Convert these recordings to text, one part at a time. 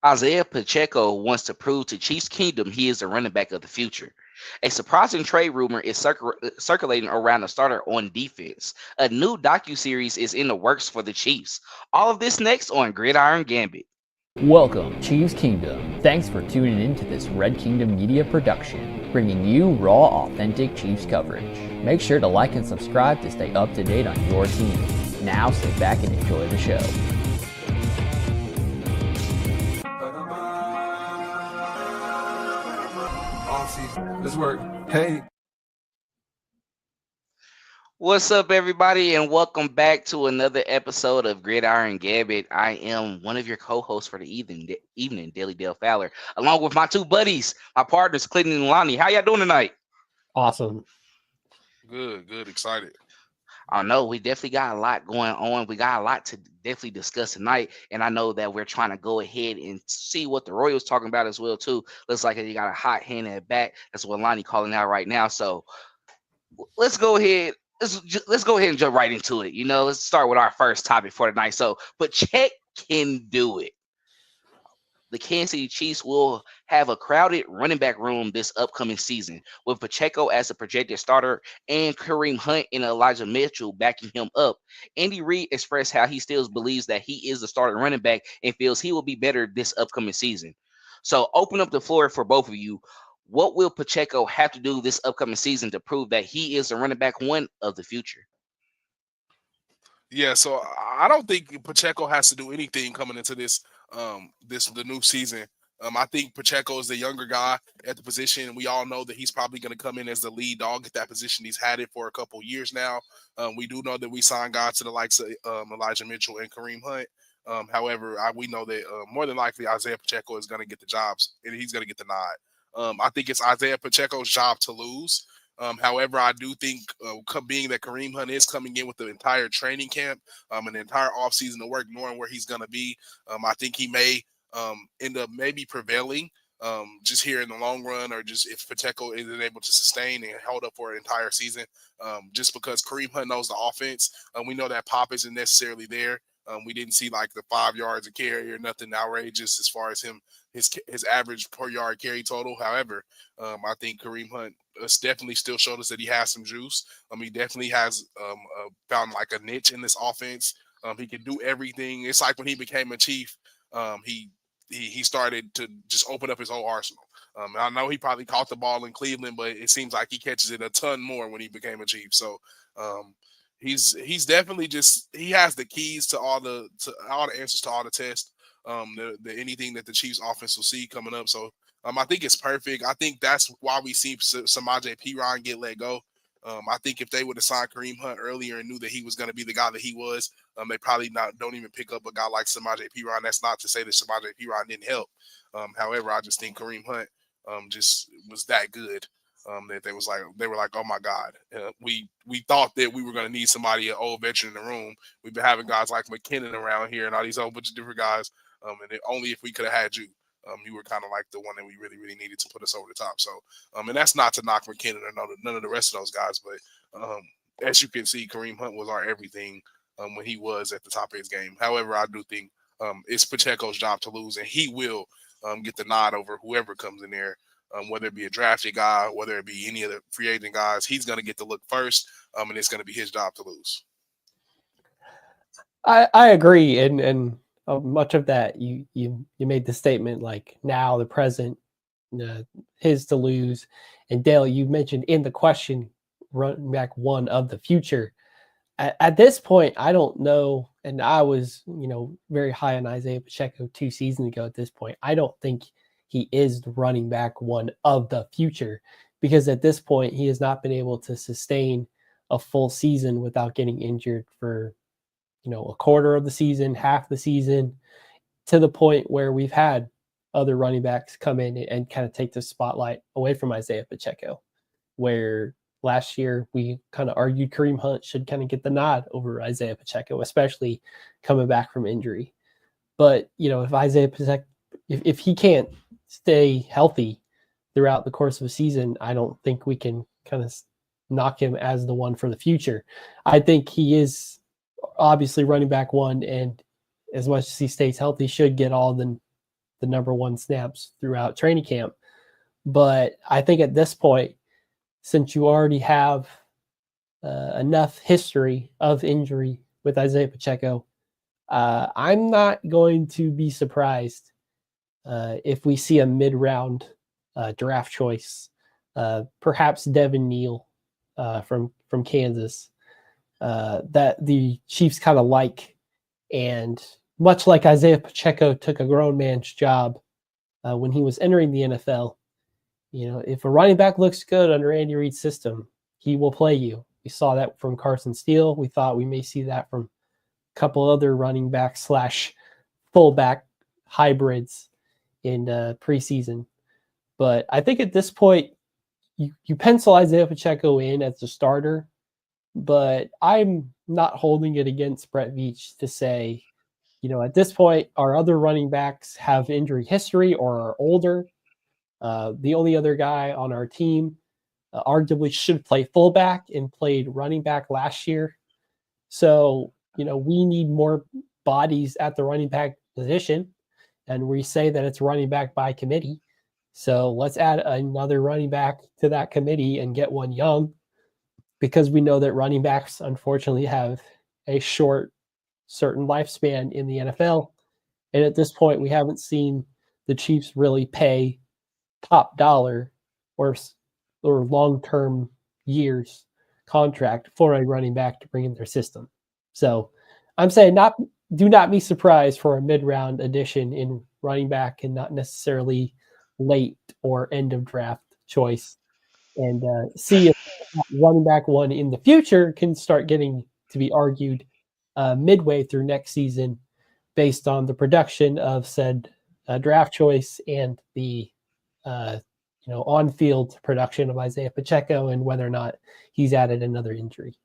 Isaiah Pacheco wants to prove to Chiefs Kingdom he is the running back of the future. A surprising trade rumor is circulating around the starter on defense. A new docuseries is in the works for the Chiefs. All of this next on Gridiron Gambit. Welcome, Chiefs Kingdom. Thanks for tuning in to this Red Kingdom Media production, bringing you raw, authentic Chiefs coverage. Make sure to like and subscribe to stay up to date on your team. Now sit back and enjoy the show. Let's work. Hey. What's up, everybody, and welcome back to another episode of Gridiron Gambit. I am one of your co-hosts for the evening, Daily Dale Fowler, along with my two buddies, my partners, Clinton and Lonnie. How y'all doing tonight? Awesome. Good, excited. I know we definitely got a lot going on. We got a lot to definitely discuss tonight, and I know that we're trying to go ahead and see what the Royals talking about as well too. Looks like they got a hot hand at back. That's what Lonnie calling out right now. So let's go ahead. Let's go ahead and jump right into it. Let's start with our first topic for tonight. So, Pache can do it. The Kansas City Chiefs will have a crowded running back room this upcoming season, with Pacheco as a projected starter and Kareem Hunt and Elijah Mitchell backing him up. Andy Reid expressed how he still believes that he is the starting running back and feels he will be better this upcoming season. So open up the floor for both of you. What will Pacheco have to do this upcoming season to prove that he is the running back one of the future? Yeah, so I don't think Pacheco has to do anything coming into the new season. I think Pacheco is the younger guy at the position. We all know that he's probably going to come in as the lead dog at that position. He's had it for a couple years now. We do know that we signed guys to the likes of Elijah Mitchell and Kareem Hunt. However, we know that more than likely Isaiah Pacheco is going to get the jobs and he's going to get the nod. I think it's Isaiah Pacheco's job to lose. However, I do think being that Kareem Hunt is coming in with the entire training camp and the entire offseason to work, knowing where he's going to be, I think he may end up maybe prevailing just here in the long run, or just if Pacheco isn't able to sustain and hold up for an entire season, just because Kareem Hunt knows the offense. We know that pop isn't necessarily there. We didn't see like the 5 yards a carry or nothing outrageous as far as his average per yard carry total. However, I think Kareem Hunt definitely still showed us that he has some juice. He definitely has found like a niche in this offense. He can do everything. It's like when he became a Chief, he started to just open up his whole arsenal. I know he probably caught the ball in Cleveland, but it seems like he catches it a ton more when he became a Chief. So he's definitely he has the keys to all the answers to all the tests. Anything that the Chiefs offense will see coming up. So I think it's perfect. I think that's why we see Samaje Perine get let go. I think if they would have signed Kareem Hunt earlier and knew that he was going to be the guy that he was, they probably don't even pick up a guy like Samaje Perine. That's not to say that Samaje Perine didn't help. However, I just think Kareem Hunt just was that good. That they were like, oh my God, we thought that we were going to need somebody, an old veteran in the room. We've been having guys like McKinnon around here and all these whole bunch of different guys. And only if we could have had you, you were kind of like the one that we really, really needed to put us over the top. So, and that's not to knock McKinnon or none of the rest of those guys, but as you can see, Kareem Hunt was our everything when he was at the top of his game. However, I do think it's Pacheco's job to lose, and he will get the nod over whoever comes in there. Whether it be a drafted guy, whether it be any of the free agent guys, he's going to get the look first, and it's going to be his job to lose. I agree, and much of that you made the statement like now the present, his to lose, and Dale, you mentioned in the question running back one of the future. At this point, I don't know, and I was very high on Isaiah Pacheco 2 seasons ago. At this point, I don't think he is the running back one of the future, because at this point he has not been able to sustain a full season without getting injured for, a quarter of the season, half the season, to the point where we've had other running backs come in and kind of take the spotlight away from Isaiah Pacheco, where last year we kind of argued Kareem Hunt should kind of get the nod over Isaiah Pacheco, especially coming back from injury. But, if Isaiah Pacheco, if he can't stay healthy throughout the course of a season, I don't think we can kind of knock him as the one for the future. I think he is obviously running back one, and as much as he stays healthy, should get all the the number one snaps throughout training camp. But I think at this point, since you already have enough history of injury with Isaiah Pacheco, I'm not going to be surprised if we see a mid-round draft choice, perhaps Devin Neal from Kansas, that the Chiefs kind of like. And much like Isaiah Pacheco took a grown man's job when he was entering the NFL, if a running back looks good under Andy Reid's system, he will play you. We saw that from Carson Steele. We thought we may see that from a couple other running back / fullback hybrids in preseason. But I think at this point, you pencil Isaiah Pacheco in as the starter, but I'm not holding it against Brett Veach to say, at this point, our other running backs have injury history or are older. The only other guy on our team arguably should play fullback and played running back last year. So, we need more bodies at the running back position. And we say that it's running back by committee. So let's add another running back to that committee and get one young, because we know that running backs, unfortunately, have a short certain lifespan in the NFL. And at this point, we haven't seen the Chiefs really pay top dollar or long-term years contract for a running back to bring in their system. So I'm saying do not be surprised for a mid-round addition in running back and not necessarily late or end of draft choice, and see if running back one in the future can start getting to be argued midway through next season based on the production of said draft choice and the on-field production of Isaiah Pacheco and whether or not he's added another injury.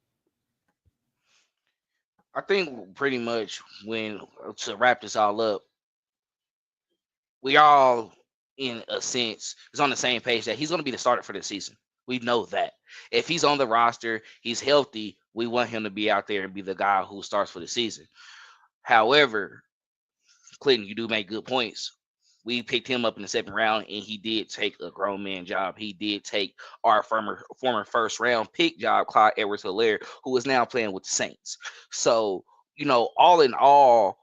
I think pretty much to wrap this all up, we all, in a sense, is on the same page that he's going to be the starter for this season. We know that. If he's on the roster, he's healthy, we want him to be out there and be the guy who starts for the season. However, Clinton, you do make good points. We picked him up in the second round, and he did take a grown man job. He did take our former first round pick job, Clyde Edwards-Helaire, who is now playing with the Saints. So, all in all,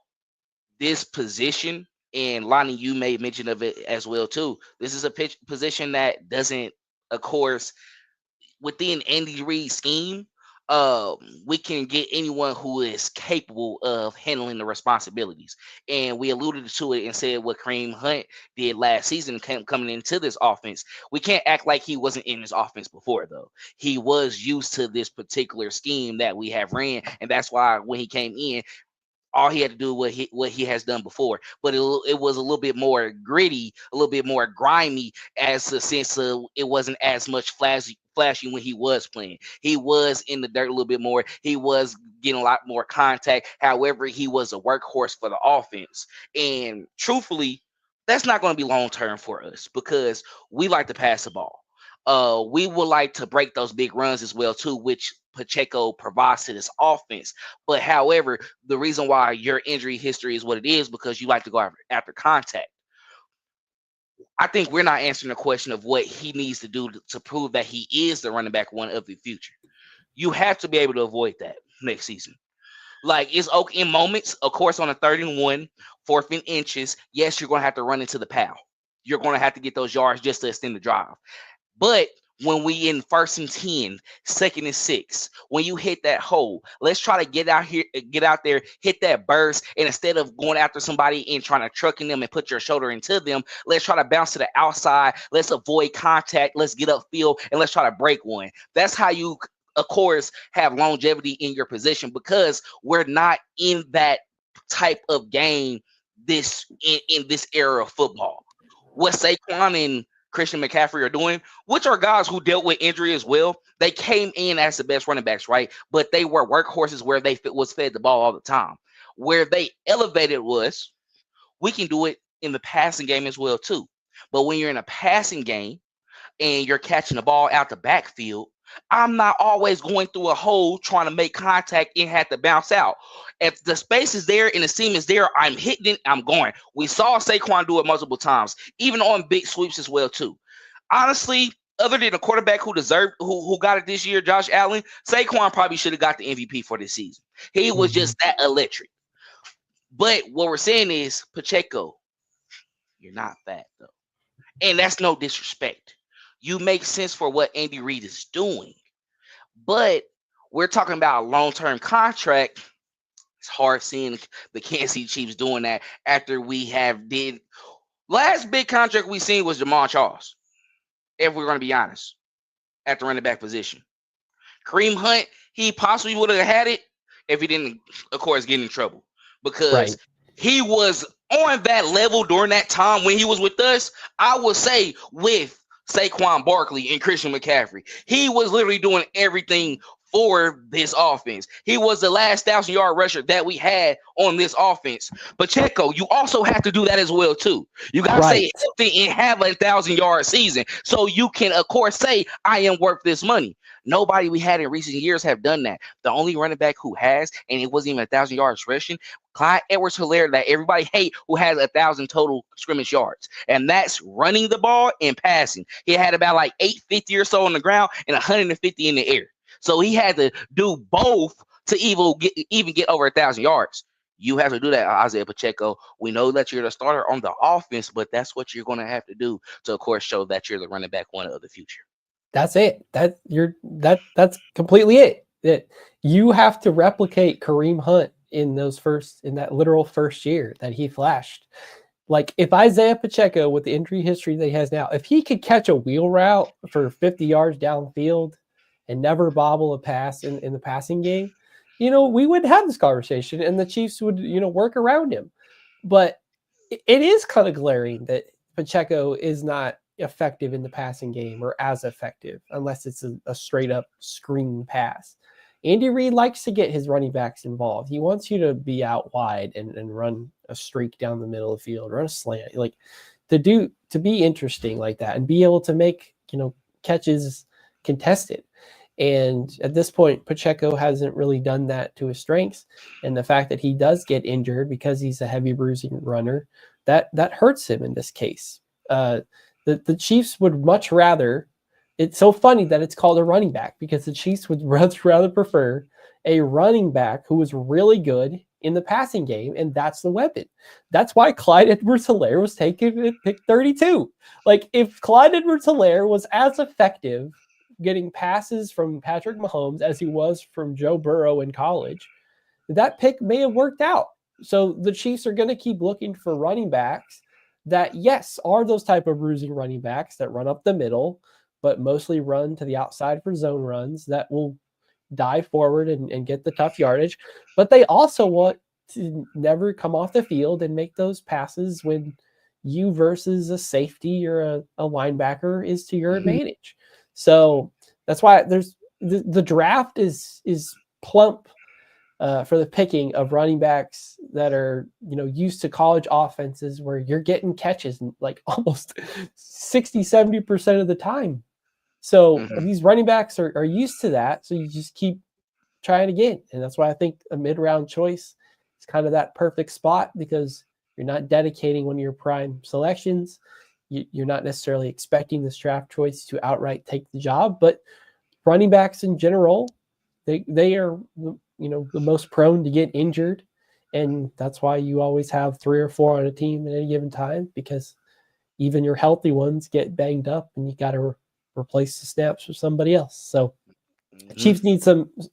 this position, and Lonnie, you made mention of it as well too. This is a position that doesn't, of course, within Andy Reid's scheme, we can get anyone who is capable of handling the responsibilities. And we alluded to it and said what Kareem Hunt did last season coming into this offense. We can't act like he wasn't in this offense before, though. He was used to this particular scheme that we have ran, and that's why when he came in, all he had to do what he has done before, but it was a little bit more gritty, a little bit more grimy, as a sense of it wasn't as much flashy when he was playing. He was in the dirt a little bit more. He was getting a lot more contact. However, he was a workhorse for the offense. And truthfully, that's not going to be long term for us because we like to pass the ball. We would like to break those big runs as well too, which Pacheco provides to this offense. But however, the reason why your injury history is what it is because you like to go after contact. I think we're not answering the question of what he needs to do to prove that he is the running back one of the future. You have to be able to avoid that next season. Like, it's okay in moments, of course, on a 3rd-and-1, 4th and inches, yes, you're going to have to run into the pal. You're going to have to get those yards just to extend the drive. But when we in 1st and 10, 2nd and 6, when you hit that hole, let's try to get out there, hit that burst, and instead of going after somebody and trying to trucking them and put your shoulder into them, let's try to bounce to the outside. Let's avoid contact. Let's get upfield and let's try to break one. That's how you, of course, have longevity in your position because we're not in that type of game in this era of football. What Saquon and Christian McCaffrey are doing, which are guys who dealt with injury as well. They came in as the best running backs, right? But they were workhorses where they was fed the ball all the time. Where they elevated was, we can do it in the passing game as well too. But when you're in a passing game and you're catching the ball out the backfield, I'm not always going through a hole trying to make contact and have to bounce out. If the space is there and the seam is there, I'm hitting it, I'm going. We saw Saquon do it multiple times, even on big sweeps as well, too. Honestly, other than a quarterback who got it this year, Josh Allen, Saquon probably should have got the MVP for this season. He was just that electric. But what we're saying is, Pacheco, you're not that, though. And that's no disrespect. You make sense for what Andy Reid is doing. But we're talking about a long-term contract. It's hard seeing the Kansas City Chiefs doing that after we have did. Last big contract we seen was Jamal Charles, if we're going to be honest, at the running back position. Kareem Hunt, he possibly would have had it if he didn't, of course, get in trouble. Because he was on that level during that time when he was with us, I would say with Saquon Barkley and Christian McCaffrey. He was literally doing everything for this offense. He was the last 1,000-yard rusher that we had on this offense. Pacheco, you also have to do that as well, too. You got to stay healthy and have a 1,000-yard season so you can, of course, say, I am worth this money. Nobody we had in recent years have done that. The only running back who has, and it wasn't even 1,000 yards rushing, Clyde Edwards-Helaire, that everybody hate, who has 1,000 total scrimmage yards. And that's running the ball and passing. He had about like 850 or so on the ground and 150 in the air. So he had to do both to even get over 1,000 yards. You have to do that, Isaiah Pacheco. We know that you're the starter on the offense, but that's what you're going to have to do to, of course, show that you're the running back one of the future. That's it. That's completely it. That you have to replicate Kareem Hunt in that literal first year that he flashed. Like if Isaiah Pacheco, with the injury history that he has now, if he could catch a wheel route for 50 yards downfield and never bobble a pass in the passing game, we wouldn't have this conversation and the Chiefs would, work around him. But it is kind of glaring that Pacheco is not effective in the passing game or as effective unless it's a straight up screen pass. Andy Reid likes to get his running backs involved. He wants you to be out wide and run a streak down the middle of the field, run a slant, like to be interesting like that and be able to make, catches contested. And at this point, Pacheco hasn't really done that to his strengths. And the fact that he does get injured because he's a heavy bruising runner, that hurts him in this case. The Chiefs would much rather, it's so funny that it's called a running back because the Chiefs would rather prefer a running back who was really good in the passing game, and that's the weapon. That's why Clyde Edwards-Helaire was taken at pick 32. Like, if Clyde Edwards-Helaire was as effective getting passes from Patrick Mahomes as he was from Joe Burrow in college, that pick may have worked out. So the Chiefs are going to keep looking for running backs that, yes, are those type of bruising running backs that run up the middle, but mostly run to the outside for zone runs that will dive forward and get the tough yardage. But they also want to never come off the field and make those passes when you versus a safety or a linebacker is to your advantage. So that's why there's the draft is plump for the picking of running backs that are, used to college offenses where you're getting catches like almost 60-70% of the time. So these running backs are used to that. So you just keep trying again. And that's why I think a mid-round choice is kind of that perfect spot because you're not dedicating one of your prime selections. You're not necessarily expecting this draft choice to outright take the job, but running backs in general, they are, the most prone to get injured. And that's why you always have 3 or 4 on a team at any given time, because even your healthy ones get banged up and you got to replace the snaps with somebody else. So Chiefs need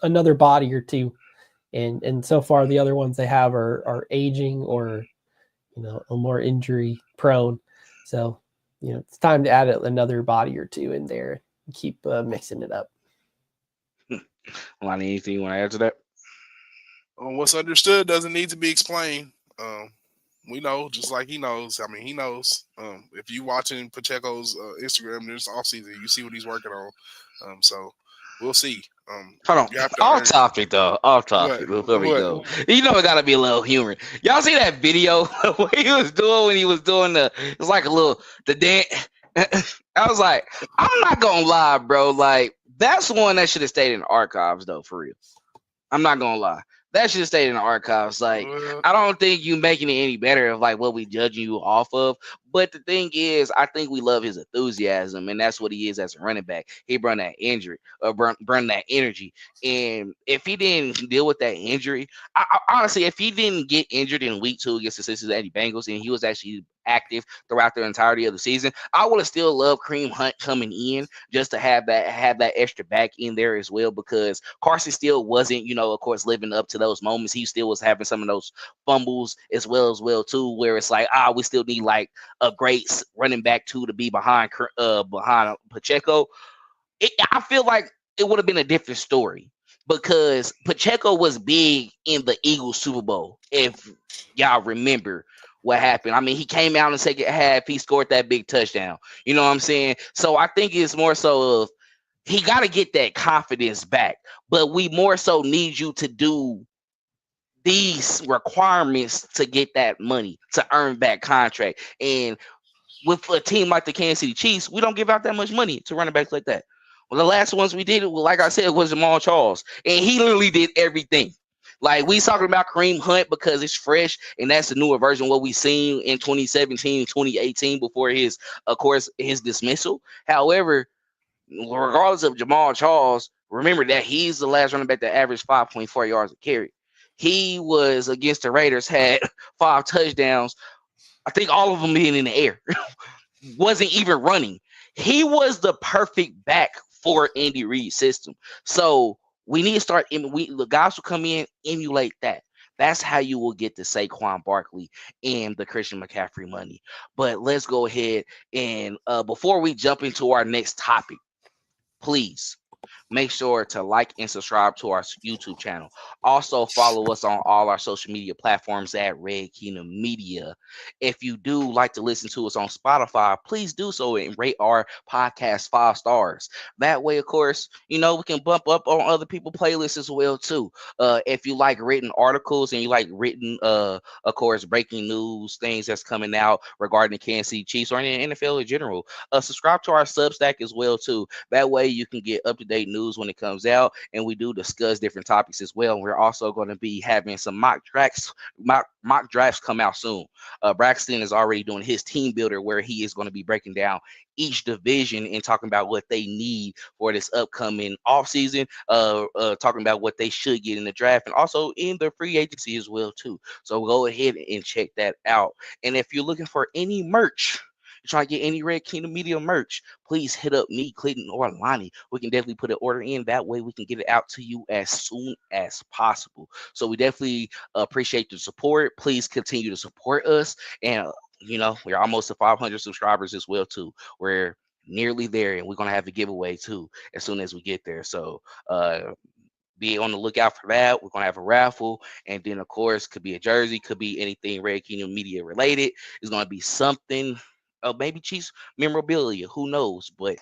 another body or two. And so far the other ones they have are aging or, a more injury prone. So, it's time to add another body or two in there and keep mixing it up. Lonnie, anything you want to add to that? What's understood doesn't need to be explained. We know, just like he knows. I mean, he knows. If you watching Pacheco's Instagram this offseason, you see what he's working on. So we'll see. Hold on. Off topic. Before we go, it gotta be a little humor. Y'all see that video what he was doing when he was doing it's like the dance. I was like, I'm not gonna lie, bro. Like That's one that should have stayed in the archives, though, for real. I'm not gonna lie. That should stay in the archives. Like, I don't think you making it any better of like what we judging you off of. But the thing is, I think we love his enthusiasm, and that's what he is as a running back. He brought that injury, burn that energy. And if he didn't deal with that injury, honestly, if he didn't get injured in week 2 against the Cincinnati Bengals, and he was actually active throughout the entirety of the season, I would have still loved Kareem Hunt coming in just to have that extra back in there as well, because Carson still wasn't, of course, living up to those moments. He still was having some of those fumbles as well too, where it's like, we still need like a great running back too to be behind Pacheco. I feel like it would have been a different story because Pacheco was big in the Eagles Super Bowl, if y'all remember what happened. I mean, he came out in the second half, he scored that big touchdown. You know what I'm saying? So I think it's more so of he got to get that confidence back, but we more so need you to do these requirements to get that money, to earn back contract. And with a team like the Kansas City Chiefs, we don't give out that much money to running backs like that. Well, the last ones we did, like I said, was Jamal Charles, and he literally did everything. Like, we talking about Kareem Hunt because it's fresh, and that's the newer version of what we seen in 2017 and 2018 before his dismissal. However, regardless of Jamal Charles, remember that he's the last running back that averaged 5.4 yards a carry. He was against the Raiders, had 5 touchdowns. I think all of them being in the air. Wasn't even running. He was the perfect back for Andy Reid's system. So we need to start. The guys who come in emulate that. That's how you will get the Saquon Barkley and the Christian McCaffrey money. But let's go ahead and before we jump into our next topic, please make sure to like and subscribe to our YouTube channel. Also, follow us on all our social media platforms at Red Kingdom Media. If you do like to listen to us on Spotify, please do so and rate our podcast 5 stars. That way, of course, we can bump up on other people's playlists as well too. If you like written articles and you like written, of course, breaking news, things that's coming out regarding the Kansas City Chiefs or in the NFL in general, subscribe to our Substack as well too. That way you can get up-to-date news when it comes out, and we do discuss different topics as well. We're also going to be having some mock drafts come out soon. Braxton is already doing his team builder, where he is going to be breaking down each division and talking about what they need for this upcoming offseason, talking about what they should get in the draft and also in the free agency as well too. So go ahead and check that out. And if you're looking for any merch, you're trying to get any Red Kingdom Media merch, please hit up me, Clayton, or Lonnie. We can definitely put an order in. That way we can get it out to you as soon as possible. So we definitely appreciate the support. Please continue to support us. And, we're almost to 500 subscribers as well, too. We're nearly there, and we're going to have a giveaway, too, as soon as we get there. So, be on the lookout for that. We're going to have a raffle. And then, of course, could be a jersey, could be anything Red Kingdom Media related. It's going to be something, maybe Chiefs memorabilia. Who knows? But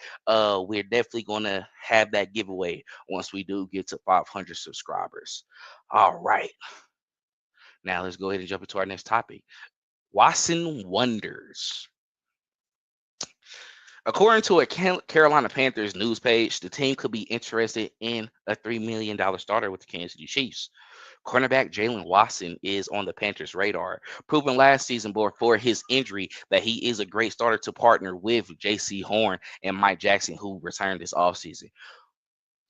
we're definitely going to have that giveaway once we do get to 500 subscribers. All right. Now, let's go ahead and jump into our next topic. Watson wonders. According to a Carolina Panthers news page, the team could be interested in a $3 million starter with the Kansas City Chiefs. Cornerback Jaylen Watson is on the Panthers' radar, proving last season before his injury that he is a great starter to partner with Jaycee Horn and Mike Jackson, who returned this offseason.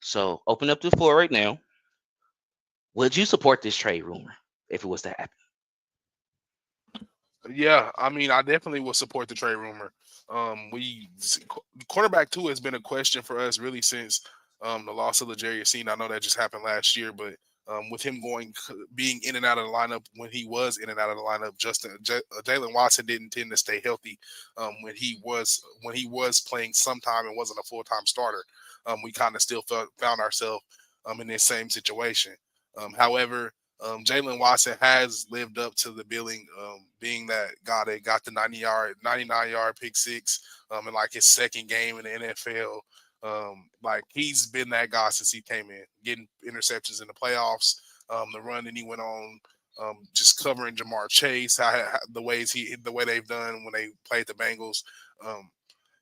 So, open up the floor right now. Would you support this trade rumor if it was to happen? Yeah, I mean, I definitely will support the trade rumor. Quarterback 2 has been a question for us really since the loss of L'Jarius. I know that just happened last year, but with him being in and out of the lineup when he was in and out of the lineup, Jaylen Watson didn't tend to stay healthy when he was playing sometime and wasn't a full-time starter. We kind of still found ourselves in this same situation. However, Jaylen Watson has lived up to the billing, being that guy that got the 99-yard pick six in like his second game in the NFL. Like, he's been that guy since he came in, getting interceptions in the playoffs. The run that he went on, just covering Jamar Chase, the way they've done when they played the Bengals.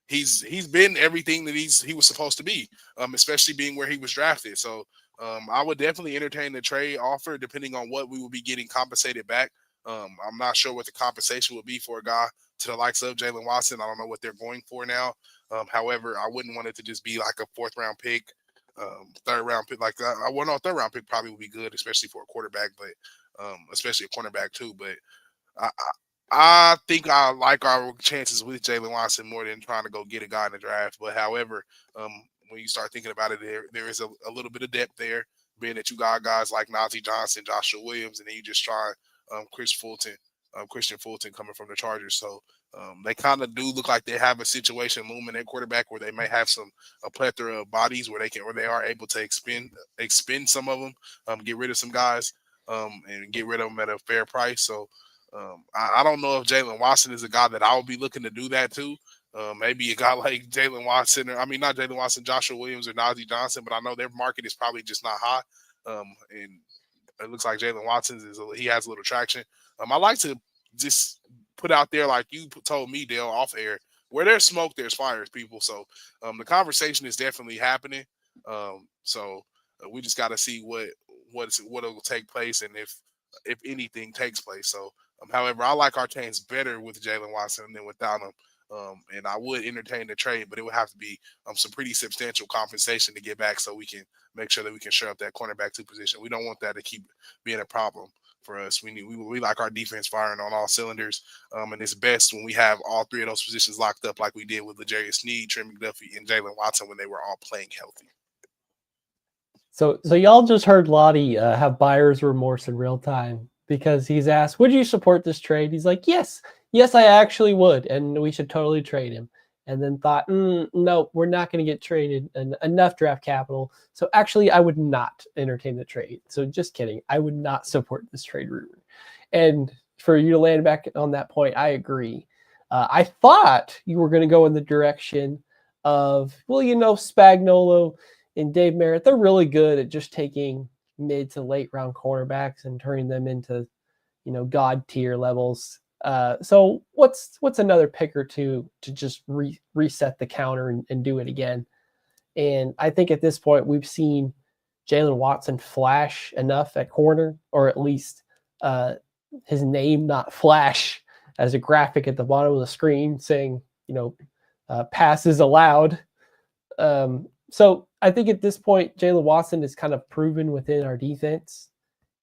he's been everything that he was supposed to be, especially being where he was drafted. So I would definitely entertain the trade offer depending on what we will be getting compensated back. I'm not sure what the compensation would be for a guy to the likes of Jaylen Watson. I don't know what they're going for now. However, I wouldn't want it to just be like a fourth round pick, third round pick. Like I want a third round pick probably would be good, especially for a quarterback, but especially a cornerback too. But I think I like our chances with Jaylen Watson more than trying to go get a guy in the draft. But however, when you start thinking about it, there is a little bit of depth there, being that you got guys like Najee Johnson, Joshua Williams, and then you just try Christian Fulton coming from the Chargers. So they kind of do look like they have a situation looming at quarterback where they may have a plethora of bodies where they are able to expend some of them, get rid of some guys, and get rid of them at a fair price. So I don't know if Jaylen Watson is a guy that I would be looking to do that to. Maybe a guy like Jaylen Watson, or I mean, not Jaylen Watson, Joshua Williams or Najee Johnson, but I know their market is probably just not high. And it looks like Jaylen Watson he has a little traction. I like to just put out there, like you told me, Dale, off air, where there's smoke, there's fire, people. So the conversation is definitely happening. So we just got to see what will take place and if anything takes place. So, however, I like our chances better with Jaylen Watson than without him. And I would entertain the trade, but it would have to be some pretty substantial compensation to get back so we can make sure that we can shore up that cornerback 2 position. We don't want that to keep being a problem for us. We like our defense firing on all cylinders, and it's best when we have all 3 of those positions locked up like we did with L'Jarius Sneed, Trent McDuffie, and Jaylen Watson when they were all playing healthy. So y'all just heard Lottie have buyer's remorse in real time because he's asked, would you support this trade? He's like, yes, I actually would. And we should totally trade him. And then thought, no, we're not going to get traded enough draft capital. So actually, I would not entertain the trade. So just kidding. I would not support this trade rumor. And for you to land back on that point, I agree. I thought you were going to go in the direction of, well, Spagnuolo and Dave Merritt, they're really good at just taking mid to late round cornerbacks and turning them into, God tier levels. So what's another pick or two to just reset the counter and do it again? And I think at this point we've seen Jaylen Watson flash enough at corner, or at least his name not flash as a graphic at the bottom of the screen saying, passes allowed. So I think at this point, Jaylen Watson is kind of proven within our defense.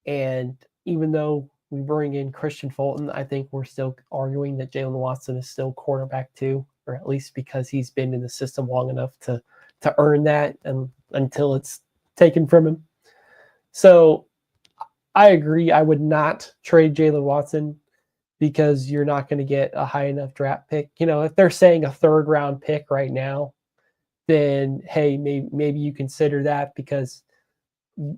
And even though we bring in Christian Fulton, I think we're still arguing that Jaylen Watson is still cornerback 2, or at least because he's been in the system long enough to earn that and until it's taken from him. So I agree. I would not trade Jaylen Watson because you're not going to get a high enough draft pick. If they're saying a 3rd round pick right now, then hey, maybe you consider that because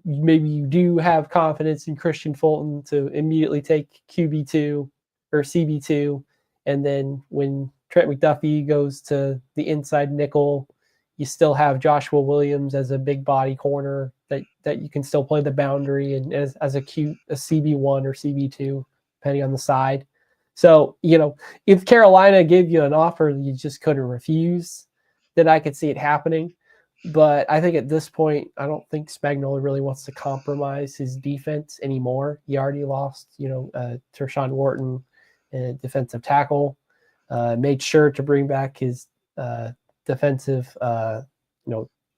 maybe you do have confidence in Christian Fulton to immediately take QB2 or CB2. And then when Trent McDuffie goes to the inside nickel, you still have Joshua Williams as a big body corner that you can still play the boundary and as a CB1 or CB2, depending on the side. So, if Carolina gave you an offer you just couldn't refuse, then I could see it happening. But I think at this point, I don't think Spagnuolo really wants to compromise his defense anymore. He already lost, Tershawn Wharton, defensive tackle, made sure to bring back his defensive,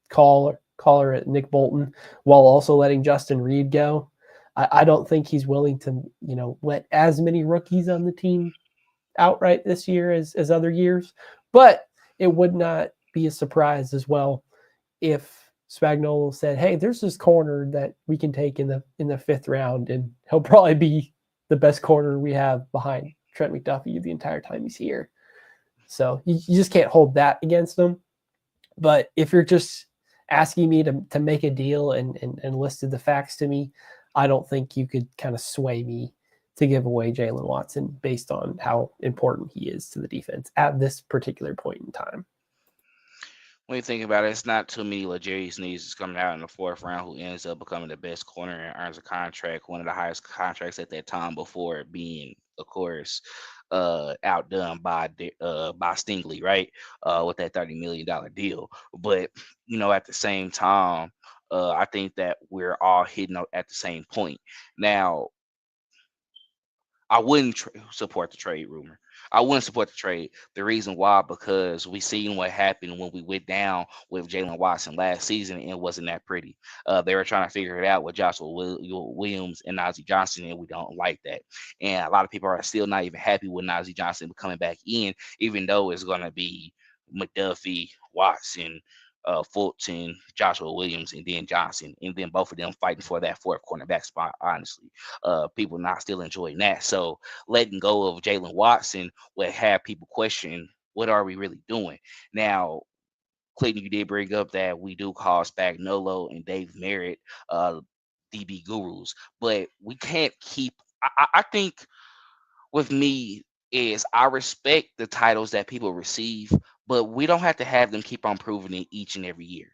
caller at Nick Bolton, while also letting Justin Reid go. I don't think he's willing to, let as many rookies on the team outright this year as other years. But it would not be a surprise as well if Spagnuolo said, hey, there's this corner that we can take in the 5th round, and he'll probably be the best corner we have behind Trent McDuffie the entire time he's here. So you just can't hold that against him. But if you're just asking me to make a deal and listed the facts to me, I don't think you could kind of sway me to give away Jaylen Watson based on how important he is to the defense at this particular point in time. When you think about it, it's not too many L'Jarius Sneeds coming out in the 4th round who ends up becoming the best corner and earns a contract, one of the highest contracts at that time before it being, of course, outdone by Stingley, right? With that $30 million deal. But at the same time, I think that we're all hitting at the same point. Now, I wouldn't support the trade rumor. I wouldn't support the trade. The reason why, because we seen what happened when we went down with Jaylen Watson last season, and it wasn't that pretty. They were trying to figure it out with Joshua Williams and Najee Johnson, and we don't like that. And a lot of people are still not even happy with Najee Johnson coming back in, even though it's going to be McDuffie, Watson, Fulton, Joshua Williams, and then Johnson, and then both of them fighting for that fourth cornerback spot. Honestly, people not still enjoying that. So letting go of Jaylen Watson would have people question, what are we really doing now? Clayton, you did bring up that we do call Spagnuolo and Dave Merritt DB gurus, but we can't keep. I think with me is I respect the titles that people receive, but we don't have to have them keep on proving it each and every year.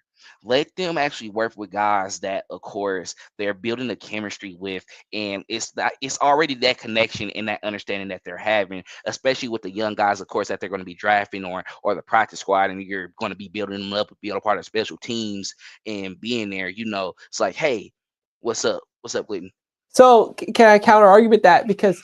Let them actually work with guys that, of course, they're building a chemistry with, and it's already that connection and that understanding that they're having, especially with the young guys, of course, that they're going to be drafting or the practice squad, and you're going to be building them up, being a part of special teams and being there. It's like, hey, what's up, Clayton? So can I counter argument that, because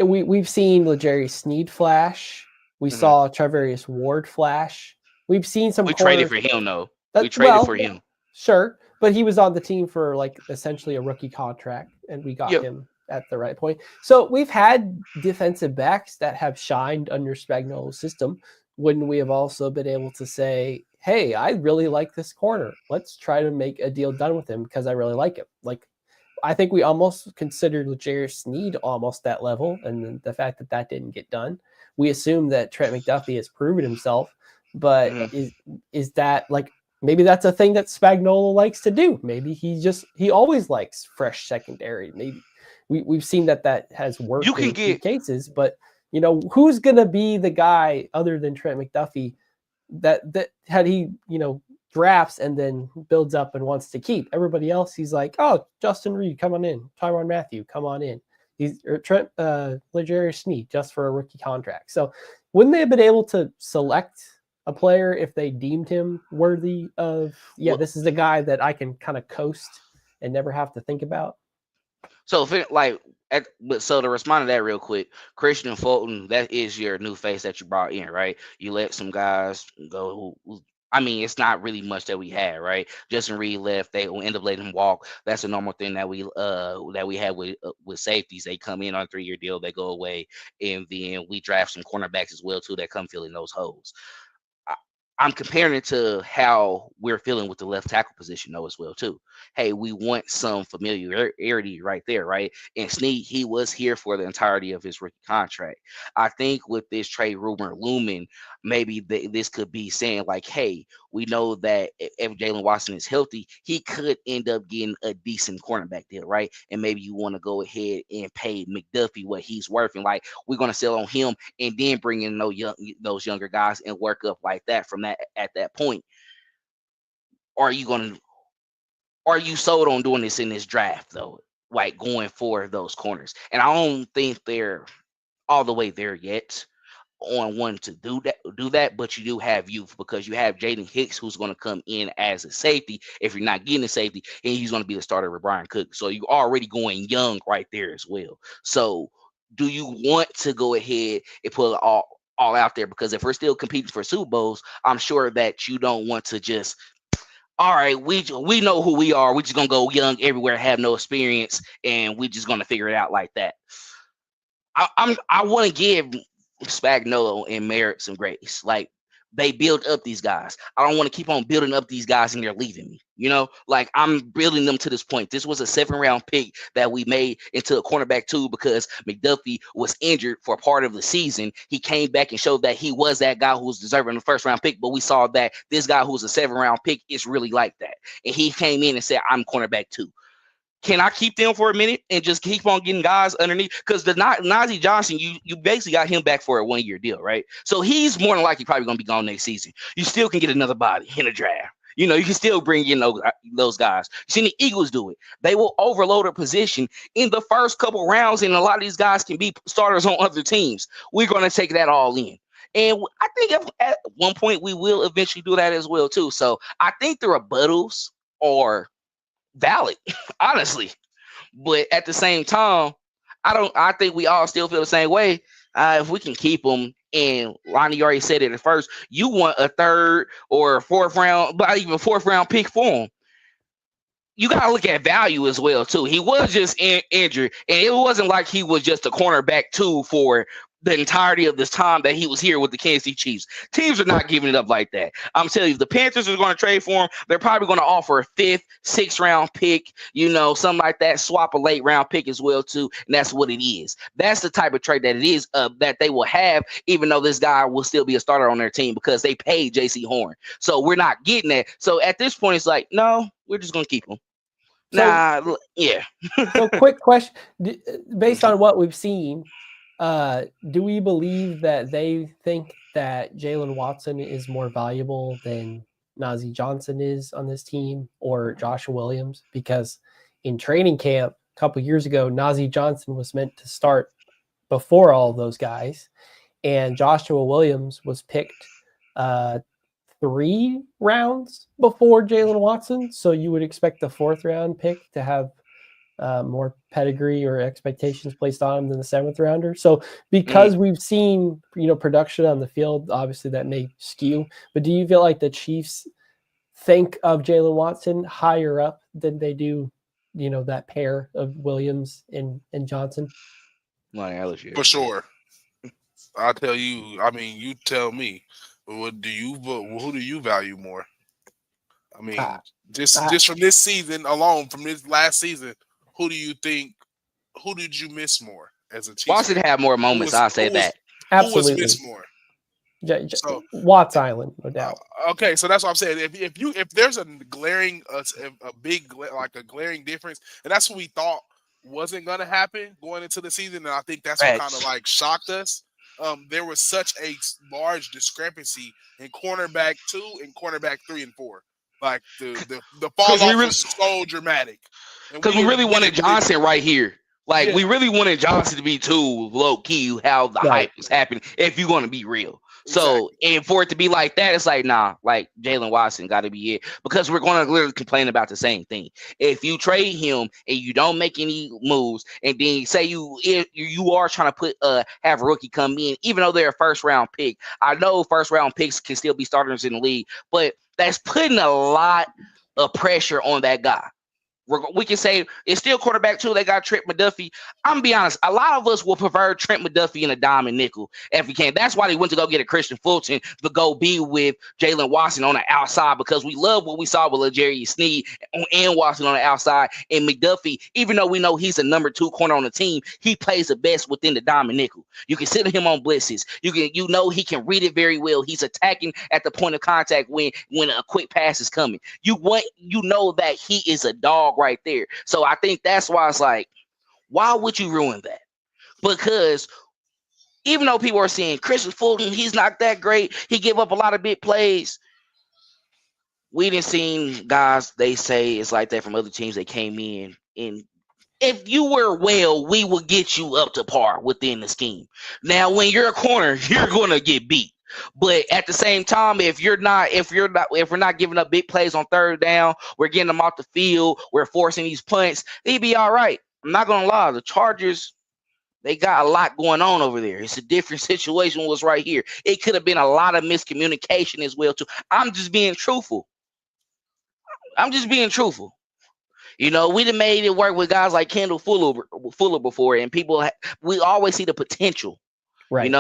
we've seen L'Jarius Sneed flash, we saw Travarius Ward flash, we've seen some. We traded for him though. We traded for him. Sure, but he was on the team for like essentially a rookie contract, and we got him at the right point. So we've had defensive backs that have shined under Spagnuolo's system. Wouldn't we have also been able to say, hey, I really like this corner, let's try to make a deal done with him because I really like him? Like, I think we almost considered L'Jarius Sneed almost that level, and the fact that didn't get done. We assume that Trent McDuffie has proven himself, but is that like, maybe that's a thing that Spagnuolo likes to do? Maybe he always likes fresh secondary. Maybe we've seen that has worked in few cases, but who's gonna be the guy other than Trent McDuffie that had he drafts and then builds up and wants to keep? Everybody else, he's like, oh, Justin Reid, come on in. Tyrann Mathieu, come on in. He's Trent L'Jarius Sneed just for a rookie contract. So wouldn't they have been able to select a player if they deemed him worthy of, this is the guy that I can kind of coast and never have to think about? So so to respond to that real quick, Christian Fulton, that is your new face that you brought in, right? You let some guys go who I mean, it's not really much that we had, right? Justin Reid left; they will end up letting him walk. That's a normal thing that we have with safeties. They come in on a 3-year deal, they go away, and then we draft some cornerbacks as well too that come filling those holes. I'm comparing it to how we're feeling with the left tackle position though as well too. Hey, we want some familiarity right there, right? And Sneed, he was here for the entirety of his rookie contract. I think with this trade rumor looming, maybe this could be saying like, hey, we know that if Jaylen Watson is healthy, he could end up getting a decent cornerback deal, right? And maybe you want to go ahead and pay McDuffie what he's worth, and like we're going to sell on him and then bring in those younger guys and work up like that from that at that point. Are you sold on doing this in this draft though, like going for those corners? And I don't think they're all the way there yet on one to do that, but you do have youth, because you have Jaden Hicks who's going to come in as a safety if you're not getting a safety, and he's going to be the starter with Brian Cook. So you're already going young right there as well. So do you want to go ahead and put it all out there? Because if we're still competing for Super Bowls, I'm sure that you don't want to just, all right, we know who we are, we're just going to go young everywhere, have no experience, and we're just going to figure it out like that. I want to give Spagnuolo and Merritt some grace. Like, they build up these guys. I don't want to keep on building up these guys and they're leaving me. Like, I'm building them to this point. This was a 7th-round pick that we made into a cornerback too, because McDuffie was injured for part of the season. He came back and showed that he was that guy who was deserving the 1st-round pick, but we saw that this guy who's a 7th-round pick is really like that. And he came in and said, I'm cornerback too. Can I keep them for a minute and just keep on getting guys underneath? Because the Najee Johnson, you basically got him back for a 1-year deal, right? So he's more than likely probably going to be gone next season. You still can get another body in a draft. You can still bring in those guys. You seen the Eagles do it. They will overload a position in the first couple rounds, and a lot of these guys can be starters on other teams. We're going to take that all in. And I think at one point we will eventually do that as well, too. So I think the rebuttals are valid, honestly. But at the same time, I think we all still feel the same way. If we can keep them, and Lonnie already said it at first, you want a third or fourth round, but even fourth round pick for him. You got to look at value as well, too. He was just injured, and it wasn't like he was just a cornerback, too, for the entirety of this time that he was here with the Kansas City Chiefs. Teams are not giving it up like that. I'm telling you, the Panthers are going to trade for him. They're probably going to offer a 5th, 6th round pick, something like that, swap a late round pick as well, too, and that's what it is. That's the type of trade that it is that they will have, even though this guy will still be a starter on their team because they paid Jaycee Horn. So we're not getting that. So at this point, it's like, no, we're just going to keep him. Yeah. So quick question, based on what we've seen, do we believe that they think that Jaylen Watson is more valuable than Najee Johnson is on this team, or Joshua Williams? Because in training camp a couple years ago, Najee Johnson was meant to start before all of those guys, and Joshua Williams was picked 3 rounds before Jaylen Watson. So you would expect the 4th round pick to have more pedigree or expectations placed on him than the 7th rounder. So because we've seen, production on the field, obviously that may skew, but do you feel like the Chiefs think of Jaylen Watson higher up than they do, that pair of Williams and Johnson? For sure. I'll tell you, you tell me, who do you value more? Just from this season alone, from this last season, who did you miss more as a Chiefs? Watson had more moments, I'll say that. Absolutely. Who was missed more? Watts Island, no doubt. Okay, so that's what I'm saying. If there's a glaring difference, and that's what we thought wasn't going to happen going into the season, and I think that's what kind of like shocked us. There was such a large discrepancy in cornerback 2 and cornerback 3 and 4. Like the fall off was so dramatic. Because we really wanted Johnson right here. We really wanted Johnson to be too low key, how the hype was happening, if you're going to be real. So, and for it to be like that, it's like, nah, like Jaylen Watson got to be it, because we're going to literally complain about the same thing. If you trade him and you don't make any moves, and then say you are trying to have a rookie come in, even though they're a 1st round pick. I know 1st round picks can still be starters in the league, but that's putting a lot of pressure on that guy. We can say it's still quarterback 2. They got Trent McDuffie. I'm going to be honest. A lot of us will prefer Trent McDuffie in a dime and nickel if we can. That's why they went to go get a Christian Fulton to go be with Jaylen Watson on the outside, because we love what we saw with L'Jarius Sneed and Watson on the outside. And McDuffie, even though we know he's a number 2 corner on the team, he plays the best within the dime and nickel. You can sit him on blitzes. He can read it very well. He's attacking at the point of contact when a quick pass is coming. That he is a dog right there. So I think that's why it's like, why would you ruin that? Because even though people are saying Christian Fulton, he's not that great, he gave up a lot of big plays, we didn't see guys they say it's like that from other teams that came in, and if you were well, we will get you up to par within the scheme. Now when you're a corner, you're going to get beat. But at the same time, if we're not giving up big plays on 3rd down, we're getting them off the field, we're forcing these punts, they'd be all right. I'm not gonna lie, the Chargers, they got a lot going on over there. It's a different situation was right here. It could have been a lot of miscommunication as well too. I'm just being truthful. We done made it work with guys like Kendall Fuller before, and we always see the potential, right?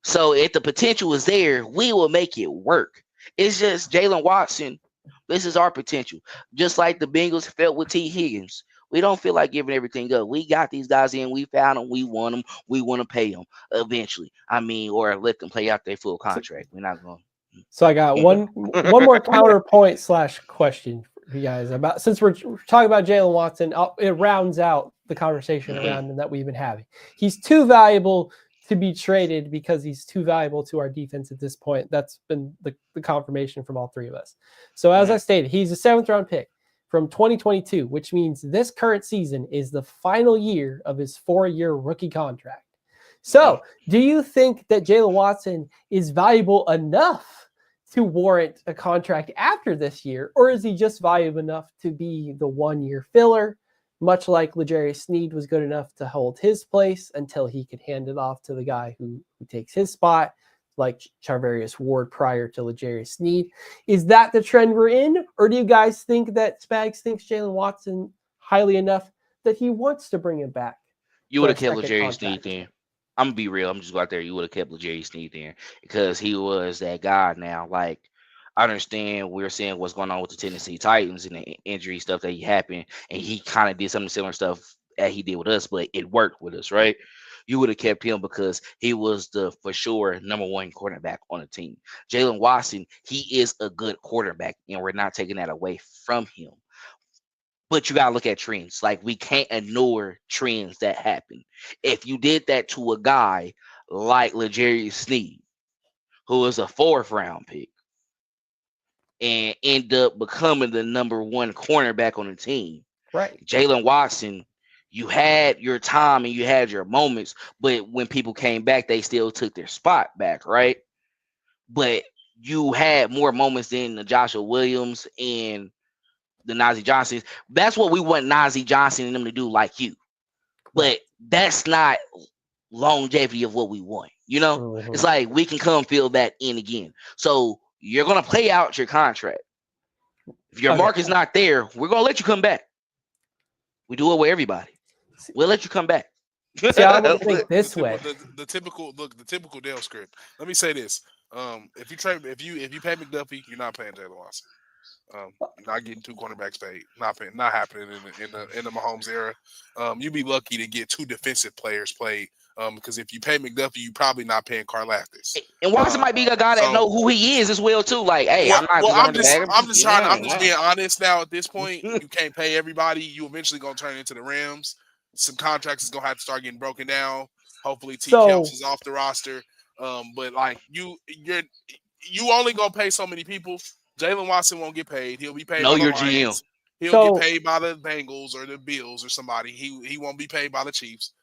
So if the potential is there, we will make it work. It's just Jaylen Watson. This is our potential. Just like the Bengals felt with T. Higgins. We don't feel like giving everything up. We got these guys in. We found them. We want them. We want to pay them eventually. Or let them play out their full contract. We're not going. So I got one more counterpoint / question for you guys about, since we're talking about Jaylen Watson, it rounds out the conversation around him that we've been having. He's too valuable to be traded because he's too valuable to our defense at this point. That's been the confirmation from all three of us. So as I stated, he's a 7th round pick from 2022, which means this current season is the final year of his 4-year rookie contract. So do you think that Jaylen Watson is valuable enough to warrant a contract after this year, or is he just valuable enough to be the 1-year filler, much like L'Jarius Sneed was good enough to hold his place until he could hand it off to the guy who takes his spot, like Charvarius Ward prior to L'Jarius Sneed? Is that the trend we're in, or do you guys think that Spags thinks Jaylen Watson highly enough that he wants to bring him back? You would have kept L'Jarius Sneed then. I'm gonna be real. I'm just go out there. You would have kept L'Jarius Sneed there because he was that guy. Now, like, I understand we're seeing what's going on with the Tennessee Titans and the injury stuff that happened, and he kind of did some similar stuff that he did with us, but it worked with us, right? You would have kept him because he was the for sure number 1 quarterback on the team. Jaylen Watson, he is a good quarterback, and we're not taking that away from him. But you gotta look at trends. Like, we can't ignore trends that happen. If you did that to a guy like L'Jarius Sneed, who was a 4th round pick, and end up becoming the number 1 cornerback on the team, right? Jaylen Watson, you had your time and you had your moments, but when people came back, they still took their spot back, right? But you had more moments than the Joshua Williams and the Najee Johnsons. That's what we want Najee Johnson and them to do, like you. But that's not longevity of what we want. You know, it's like we can come fill that in again. So you're gonna play out your contract. If your mark is not there, we're gonna let you come back. We do it with everybody. We'll let you come back. See, I would think this way. The typical Dale script. Let me say this: if you pay McDuffie, you're not paying Jaylen Watson. You're not getting 2 cornerbacks paid. Not happening in the Mahomes era. You'd be lucky to get 2 defensive players played. Because if you pay McDuffie, you're probably not paying Karlaftis. And Watson might be a guy that know who he is as well too. Like, hey, I'm just being honest now. At this point, you can't pay everybody. You eventually gonna turn into the Rams. Some contracts is gonna have to start getting broken down. Hopefully, Kelsey's is off the roster. But like you're only gonna pay so many people. Jaylen Watson won't get paid. He'll be paid. Know by your the GM. Lions. He'll get paid by the Bengals or the Bills or somebody. He won't be paid by the Chiefs.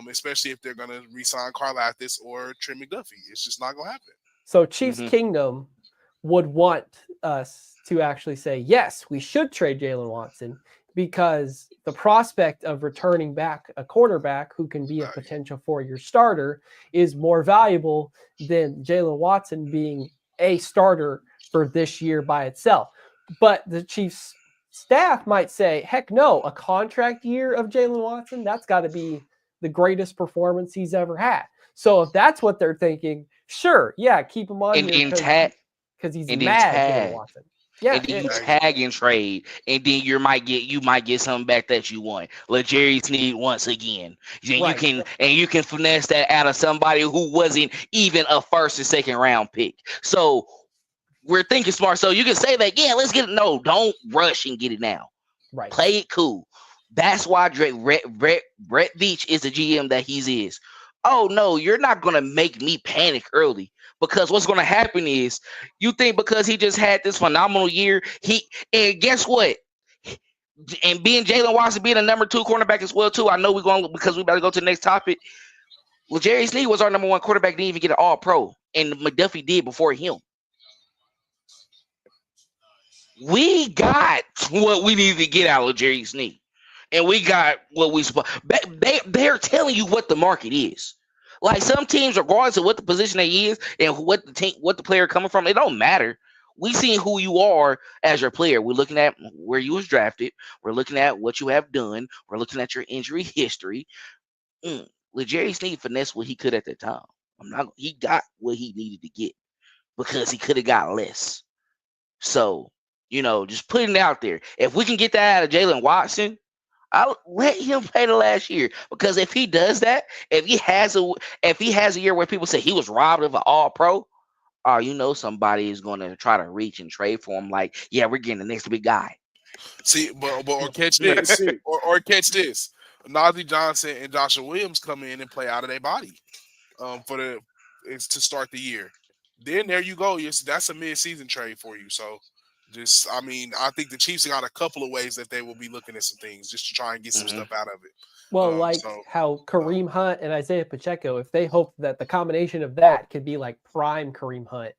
Especially if they're going to re-sign Karlaftis or Trent McDuffie. It's just not going to happen. So Chiefs Kingdom would want us to actually say, yes, we should trade Jaylen Watson because the prospect of returning back a quarterback who can be a potential 4-year starter is more valuable than Jaylen Watson being a starter for this year by itself. But the Chiefs staff might say, heck no, a contract year of Jaylen Watson, that's got to be the greatest performance he's ever had. So if that's what they're thinking, sure, yeah, keep him on here because he's mad. Watson. Yeah, and then you tag and trade, and then you might get something back that you want. L'Jarius Sneed once again. You can finesse that out of somebody who wasn't even a 1st and 2nd round pick. So we're thinking smart. So you can say that, yeah, let's get it. No, don't rush and get it now. Right. Play it cool. That's why Brett Veach is the GM that he is. Oh, no, you're not going to make me panic early because what's going to happen is you think because he just had this phenomenal year, and guess what? And being Jaylen Watson being a number 2 cornerback as well, too. I know we're going because we better go to the next topic. Well, Jerry Sneed was our number 1 quarterback, didn't even get an all-pro, and McDuffie did before him. We got what we needed to get out of Jerry Sneed. And we got what we supposed. They're telling you what the market is. Like some teams, regardless of what the position they is and what the player coming from, it don't matter. We see who you are as your player. We're looking at where you was drafted. We're looking at what you have done. We're looking at your injury history. L'Jarius Sneed finessed what he could at the time. He got what he needed to get because he could have got less. So, just putting it out there. If we can get that out of Jaylen Watson, I'll let him play the last year because if he does that, if he has a year where people say he was robbed of an all-pro, somebody is going to try to reach and trade for him. Like, yeah, we're getting the next big guy. See, but or catch this, or catch this. Najee Johnson and Joshua Williams come in and play out of their body. it's to start the year. Then there you go. That's a mid-season trade for you. So I think the Chiefs got a couple of ways that they will be looking at some things just to try and get some stuff out of it. Well, how Kareem Hunt and Isaiah Pacheco, if they hope that the combination of that could be like prime Kareem Hunt,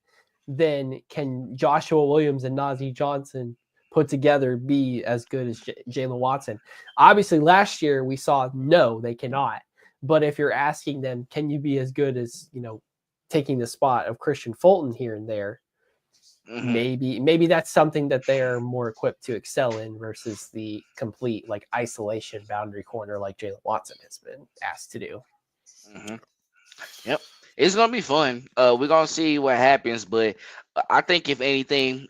then can Joshua Williams and Najee Johnson put together be as good as Jaylen Watson? Obviously, last year we saw no, they cannot. But if you're asking them, can you be as good as, taking the spot of Christian Fulton here and there, maybe that's something that they're more equipped to excel in versus the complete like isolation boundary corner like Jaylen Watson has been asked to do. Yep. It's gonna be fun. We're gonna see what happens, but I think if anything,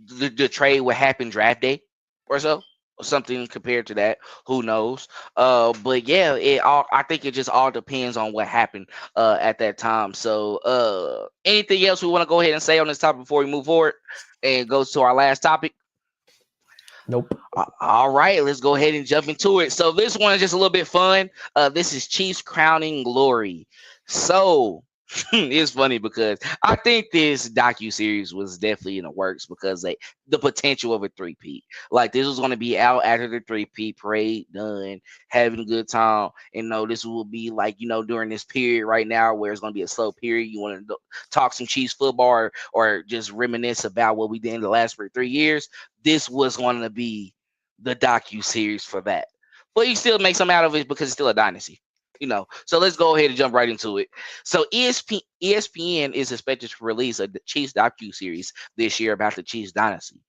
the trade would happen draft day or so, or something compared to that. Who knows? But yeah, I think it just all depends on what happened at that time. So anything else we want to go ahead and say on this topic before we move forward and go to our last topic? Nope. All right, let's go ahead and jump into it. So this one is just a little bit fun. This is Chiefs crowning glory. So it's funny because I think this docuseries was definitely in the works because the potential of a three-peat. Like this was going to be out after the three-peat parade done, having a good time. And this will be like, during this period right now where it's going to be a slow period. You want to talk some Chiefs football or just reminisce about what we did in the last 3 years. This was going to be the docuseries for that. But you still make something out of it because it's still a dynasty. So let's go ahead and jump right into it. So ESPN is expected to release a Chiefs docuseries this year about the Chiefs dynasty.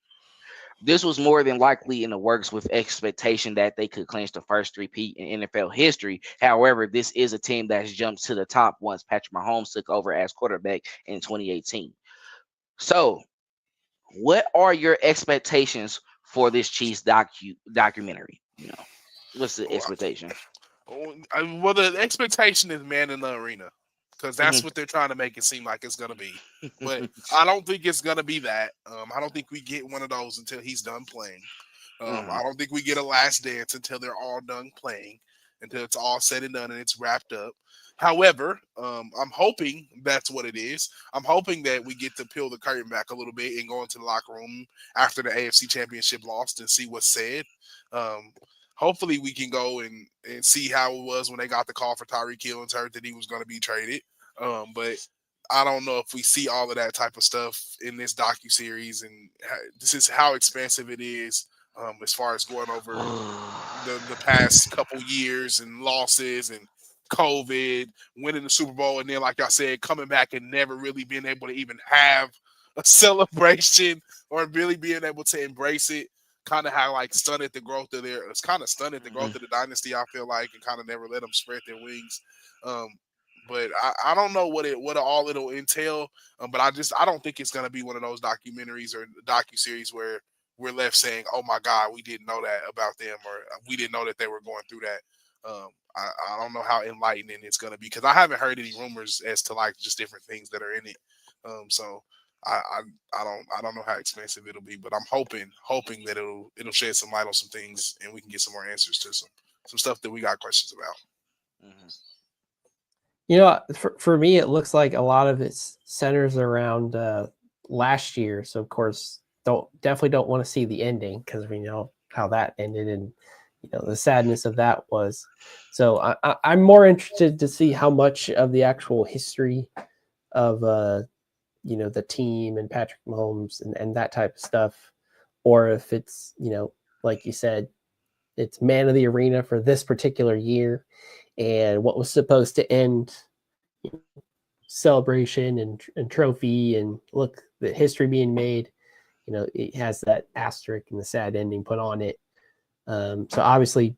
This was more than likely in the works with expectation that they could clinch the first three-peat in NFL history. However, this is a team that's jumped to the top once Patrick Mahomes took over as quarterback in 2018. So what are your expectations for this Chiefs documentary? What's the expectation? Well, the expectation is man in the arena because that's what they're trying to make it seem like it's going to be. But I don't think it's going to be that. I don't think we get one of those until he's done playing. I don't think we get a last dance until they're all done playing, until it's all said and done and it's wrapped up. However, I'm hoping that's what it is. I'm hoping that we get to peel the curtain back a little bit and go into the locker room after the AFC Championship lost and see what's said. Hopefully we can go and see how it was when they got the call for Tyreek Hill and heard that he was going to be traded. But I don't know if we see all of that type of stuff in this docuseries, and this is how expensive it is as far as going over the past couple years and losses and COVID, winning the Super Bowl, and then, like I said, coming back and never really being able to even have a celebration or really being able to embrace it. Kind of how stunted the growth of it's kind of stunted the growth of the dynasty, I feel like, and kind of never let them spread their wings. But I don't know what all it'll entail. But I don't think it's gonna be one of those documentaries or docuseries where we're left saying, "Oh my God, we didn't know that about them," or "We didn't know that they were going through that." I don't know how enlightening it's gonna be because I haven't heard any rumors as to just different things that are in it. So. I don't know how expensive it'll be, but I'm hoping that it'll shed some light on some things and we can get some more answers to some stuff that we got questions about. For me, it looks like a lot of it centers around last year. So of course, definitely don't want to see the ending because we know how that ended and the sadness of that was. So I'm more interested to see how much of the actual history of the team and Patrick Mahomes and that type of stuff, or if it's, like you said, it's man of the arena for this particular year and what was supposed to end celebration and trophy and look, the history being made, it has that asterisk and the sad ending put on it. So obviously,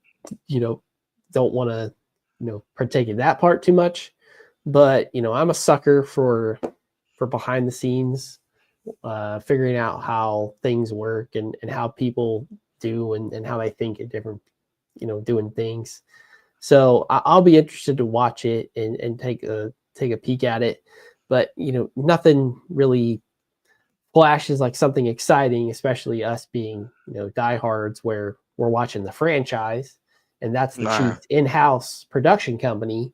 don't want to, partake in that part too much, but, I'm a sucker for behind the scenes, figuring out how things work and how people do and how they think at different, doing things. So I'll be interested to watch it and take a peek at it, but nothing really flashes like something exciting, especially us being, diehards where we're watching the franchise and that's the Chiefs in-house production company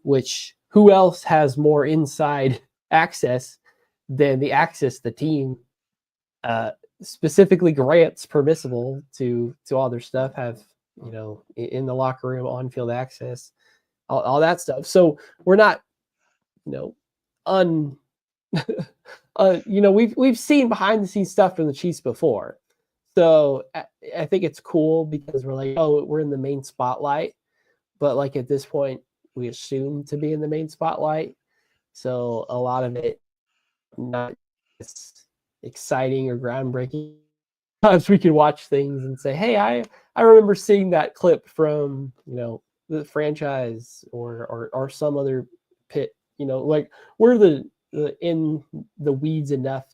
which who else has more inside access than the access the team specifically grants permissible to all their stuff, have, you know, in the locker room, on field access, all that stuff. So we're not, you know, you know, we've seen behind the scenes stuff from the Chiefs before. So I think it's cool because we're like, oh, we're in the main spotlight, but like at this point, we assume to be in the main spotlight. So a lot of it not as exciting or groundbreaking. Sometimes we can watch things and say, hey, I remember seeing that clip from, you know, the franchise or some other pit, you know, like we're in the weeds enough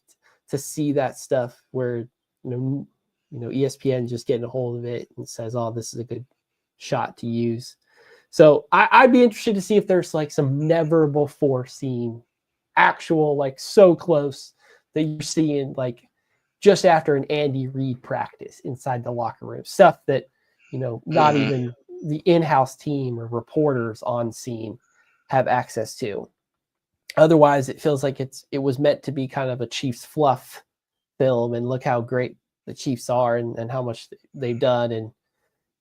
to see that stuff where, you know, ESPN just getting a hold of it and says, oh, this is a good shot to use. So I'd be interested to see if there's like some never before seen actual, like so close that you're seeing like just after an Andy Reid practice inside the locker room, stuff that, you know, not even the in-house team or reporters on scene have access to. Otherwise, it feels like it was meant to be kind of a Chiefs fluff film, and look how great the Chiefs are and how much they've done, and,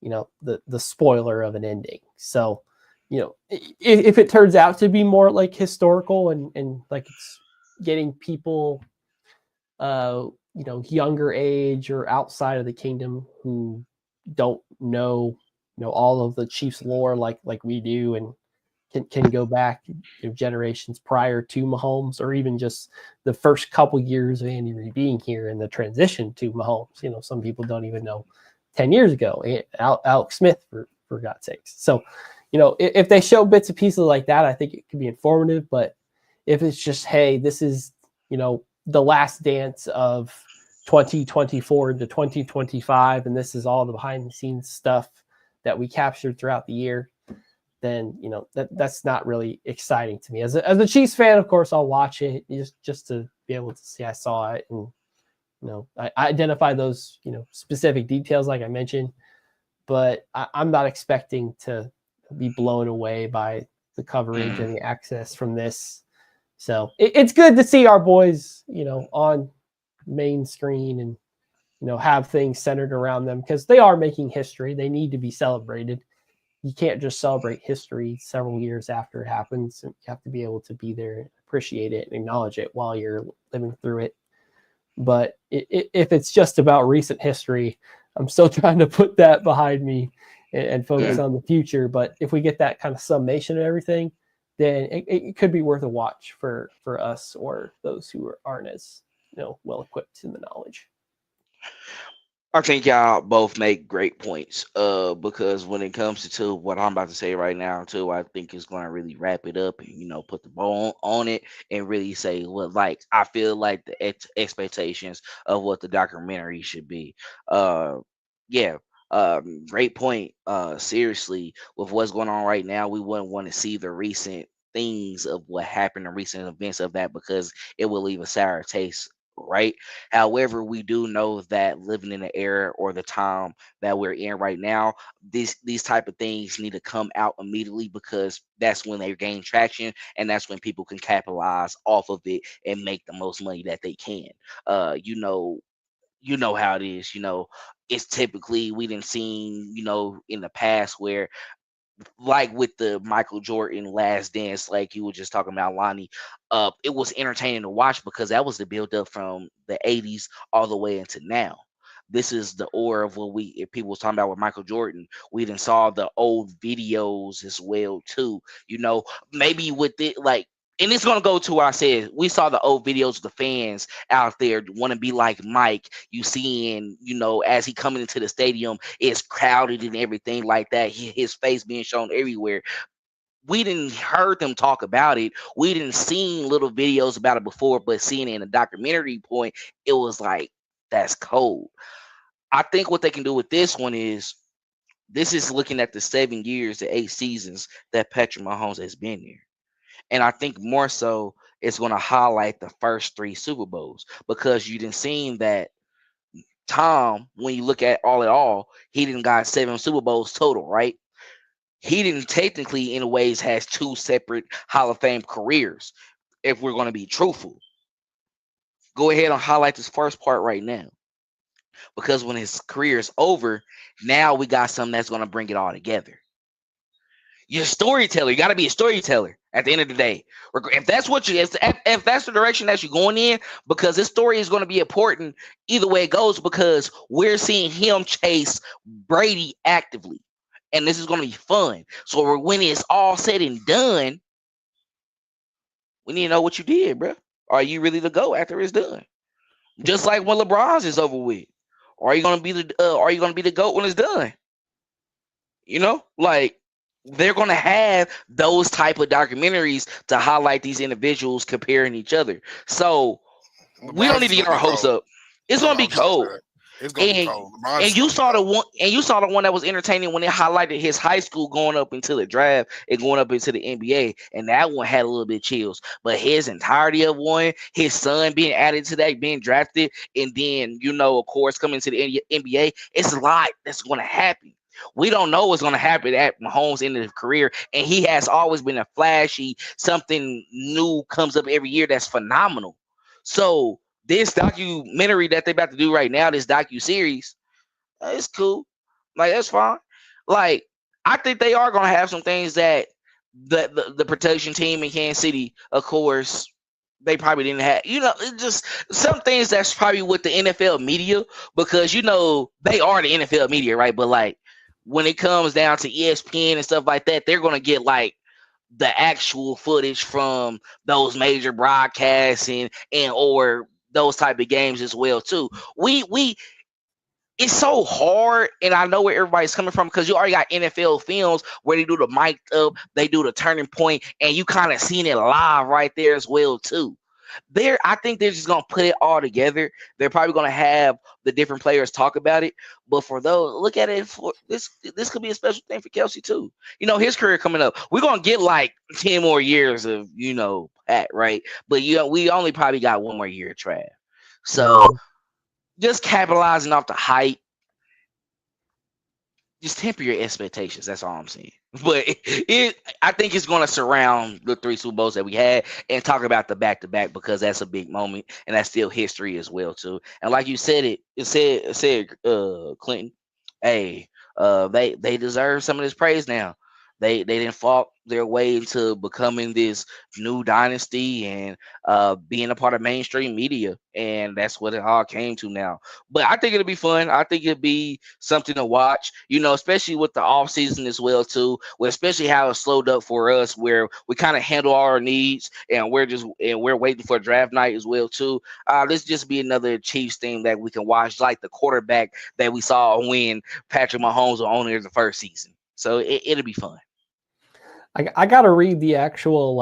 you know, the spoiler of an ending. So, you know, if it turns out to be more like historical and like it's getting people, you know, younger age or outside of the kingdom who don't know, you know, all of the Chiefs lore like we do, and can go back, you know, generations prior to Mahomes, or even just the first couple years of Andy Reid being here and the transition to Mahomes. You know, some people don't even know 10 years ago, Alex Smith, for God's sakes. So, you know, if they show bits and pieces like that, I think it could be informative. But if it's just, hey, this is, you know, the last dance of 2024 to 2025, and this is all the behind the scenes stuff that we captured throughout the year, then, you know, that's not really exciting to me. As a Chiefs fan, of course, I'll watch it just to be able to see I saw it, and, you know, I identify those, you know, specific details like I mentioned, but I'm not expecting to be blown away by the coverage and the access from this. So it's good to see our boys, you know, on main screen and, you know, have things centered around them, because they are making history. They need to be celebrated. You can't just celebrate history several years after it happens. You have to be able to be there, appreciate it, and acknowledge it while you're living through it. But if it's just about recent history, I'm still trying to put that behind me and focus on the future. But if we get that kind of summation of everything, then it could be worth a watch for us or those who aren't as, you know, well equipped in the knowledge. I think y'all both make great points. Because when it comes to what I'm about to say right now, too, I think it's going to really wrap it up and, you know, put the ball on it and really say what, like, I feel like the expectations of what the documentary should be. Yeah. Great point. Seriously, with what's going on right now, we wouldn't want to see the recent things of what happened, the recent events of that, because it will leave a sour taste, right? However, we do know that living in the era or the time that we're in right now, these type of things need to come out immediately, because that's when they gain traction, and that's when people can capitalize off of it and make the most money that they can. You know how it is. You know, it's typically, we didn't seen, you know, in the past where, like with the Michael Jordan Last Dance, like you were just talking about, Lonnie, it was entertaining to watch because that was the build up from the 80s all the way into now. This is the aura of what if people was talking about with Michael Jordan. We then saw the old videos as well too. You know, maybe with it, like, and it's gonna go to what I said. We saw the old videos of the fans out there want to be like Mike. You seeing, you know, as he coming into the stadium, it's crowded and everything like that. His face being shown everywhere. We didn't heard them talk about it. We didn't seen little videos about it before, but seeing it in a documentary point, it was like, that's cold. I think what they can do with this one is, this is looking at the 7 years, the 8 seasons that Patrick Mahomes has been here. And I think more so it's going to highlight the first 3 Super Bowls, because you didn't seen that Tom, when you look at all, he didn't got 7 Super Bowls total, right? he didn't technically, in ways, has 2 separate Hall of Fame careers. If we're going to be truthful, go ahead and highlight this first part right now, because when his career is over, now we got something that's going to bring it all together. You're a storyteller. You got to be a storyteller at the end of the day. If that's what you, if that's the direction that you're going in, because this story is going to be important either way it goes, because we're seeing him chase Brady actively, and this is going to be fun. So when it's all said and done, we need to know what you did, bro. Are you really the GOAT after it's done? Just like when LeBron's is over with. Are you going to be the GOAT when it's done? You know, like, they're going to have those type of documentaries to highlight these individuals comparing each other. So we don't need to get our hopes up. It's going to be cold. It's going to be cold. And you saw the one that was entertaining when they highlighted his high school going up into the draft and going up into the NBA, and that one had a little bit of chills. But his entirety of one, his son being added to that, being drafted, and then, you know, of course, coming to the NBA, it's a lot that's going to happen. We don't know what's going to happen at Mahomes' end of his career, and he has always been a flashy, something new comes up every year that's phenomenal. So this documentary that they're about to do right now, this docuseries, it's cool. Like, that's fine. Like, I think they are going to have some things that the protection team in Kansas City, of course, they probably didn't have. You know, it's just some things that's probably with the NFL media, because, you know, they are the NFL media, right? But, like, when it comes down to ESPN and stuff like that, they're going to get, like, the actual footage from those major broadcasts and or those type of games as well too. It's so hard, and I know where everybody's coming from, because you already got NFL films where they do the mic up, they do the turning point, and you kind of seen it live right there as well too. I think they're just gonna put it all together. They're probably gonna have the different players talk about it. But for those, look at it for this could be a special thing for Kelsey too. You know, his career coming up. We're gonna get like 10 more years of, you know, Pat, right? But we only probably got 1 more year of Trav. So just capitalizing off the hype. Just temper your expectations. That's all I'm saying. But I think it's going to surround the 3 Super Bowls that we had and talk about the back-to-back, because that's a big moment, and that's still history as well too. And like you said, Clinton, hey, they deserve some of this praise now. They didn't fought their way into becoming this new dynasty and being a part of mainstream media, and that's what it all came to now. But I think it'll be fun. I think it'll be something to watch, you know, especially with the off season as well too, where especially how it slowed up for us, where we kind of handle all our needs, and we're waiting for draft night as well too. This just be another Chiefs thing that we can watch, like the quarterback that we saw when Patrick Mahomes was on there the first season. So it'll be fun. I got to read the actual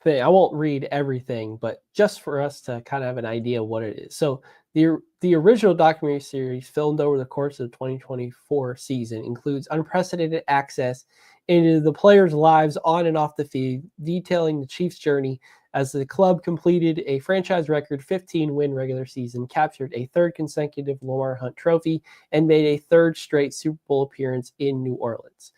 thing. I won't read everything, but just for us to kind of have an idea of what it is. So the original documentary series, filmed over the course of the 2024 season, includes unprecedented access into the players' lives on and off the field, detailing the Chiefs' journey as the club completed a franchise record 15-win regular season, captured a 3rd consecutive Lamar Hunt trophy, and made a 3rd straight Super Bowl appearance in New Orleans.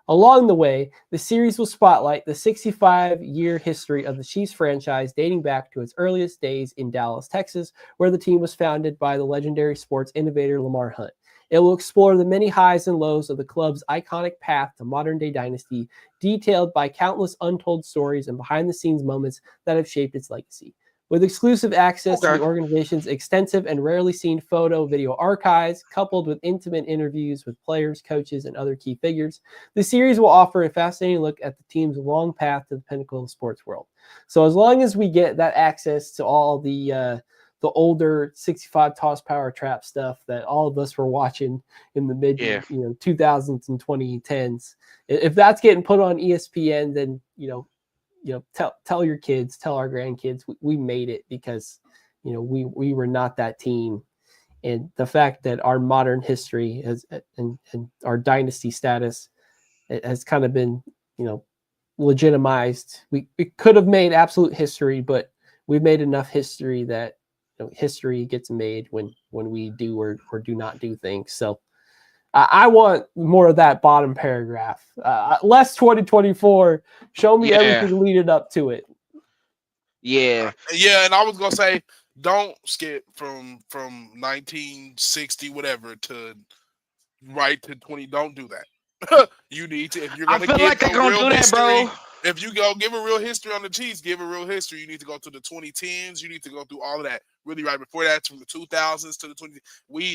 Along the way, the series will spotlight the 65-year history of the Chiefs franchise, dating back to its earliest days in Dallas, Texas, where the team was founded by the legendary sports innovator Lamar Hunt. It will explore the many highs and lows of the club's iconic path to modern-day dynasty, detailed by countless untold stories and behind-the-scenes moments that have shaped its legacy. With exclusive access to the organization's extensive and rarely seen video archives, coupled with intimate interviews with players, coaches, and other key figures, the series will offer a fascinating look at the team's long path to the pinnacle of the sports world. So as long as we get that access to all the older 65 toss power trap stuff that all of us were watching in the mid 2000s and 2010s, if that's getting put on ESPN, then tell your kids, tell our grandkids we made it, because we were not that team. And the fact that our modern history has and our dynasty status has kind of been legitimized. We could have made absolute history, but we've made enough history that history gets made when we do or do not do things. So I want more of that bottom paragraph. Less 2024. Show me everything leading up to it. Yeah. Yeah, and I was gonna say, don't skip from 1960 whatever to right to 20. Don't do that. You need to, if you're gonna I feel like they're gonna do that, bro. If you go give a real history on the Chiefs, give a real history. You need to go to the 2010s. You need to go through all of that. Really, right before that, from the 2000s to the 20.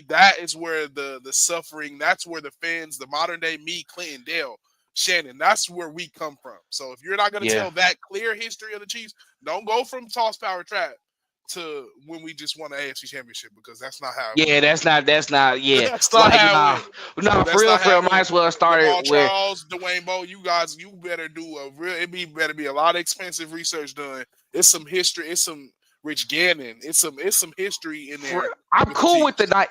That is where the suffering. That's where the fans, the modern day me, Clinton, Dale, Shannon. That's where we come from. So if you're not gonna tell that clear history of the Chiefs, don't go from toss power trap to when we just won the AFC Championship, because that's not how. That's not. Yeah, that's not how. No, for real. Might as well start it with Charles, Dwayne Bowe. You guys, you better do a real. Better be a lot of expensive research done. It's some history. It's some Rich Gannon. It's some history in there. I'm cool with the do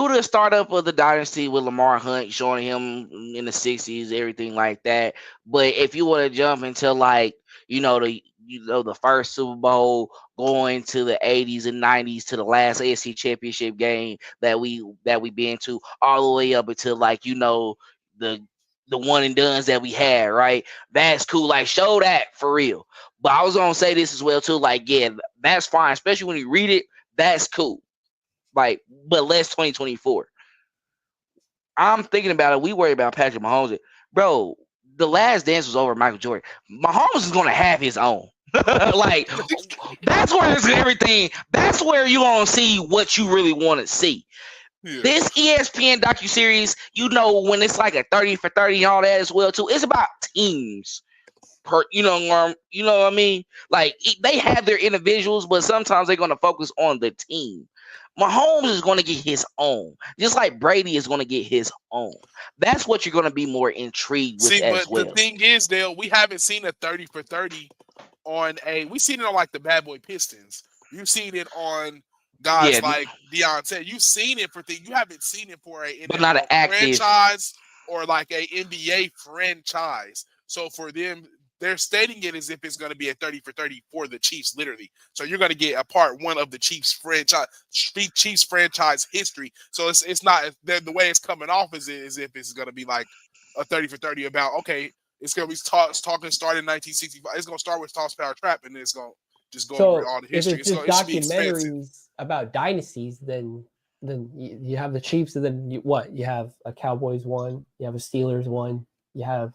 the startup of the dynasty with Lamar Hunt, showing him in the 60s, everything like that. But if you want to jump into the first Super Bowl, going to the 80s and 90s, to the last AFC Championship game that we been to, all the way up until the one and dones that we had, right? That's cool. Like, show that for real. But I was gonna say this as well too. Like, yeah, that's fine, especially when you read it. That's cool. Like, but less 2024. I'm thinking about it. We worry about Patrick Mahomes, bro. The Last Dance was over Michael Jordan. Mahomes is gonna have his own. Like, that's where it's everything. That's where you gonna see what you really want to see. Yeah. This ESPN docuseries, when it's like a 30 for 30 and all that as well too. It's about teams. You know what I mean? Like, they have their individuals, but sometimes they're gonna focus on the team. Mahomes is going to get his own, just like Brady is going to get his own. That's what you're going to be more intrigued with as well. The thing is, Dale, we haven't seen a 30 for 30 we've seen it on like the Bad Boy Pistons. You've seen it on guys like Deion said. You've seen it for things. You haven't seen it for not an active franchise or like a NBA franchise. So for them, they're stating it as if it's going to be a 30 for 30 for the Chiefs, literally. So you're going to get a part one of the Chiefs franchise history. So it's not the way it's coming off as if it's going to be like a 30 for 30 about, okay, it's going to be starting in 1965. It's going to start with Toss Power Trap, and then it's going to just go over all the history. If it's just documentaries about dynasties, then you have the Chiefs, and then you have a Cowboys one, you have a Steelers one, you have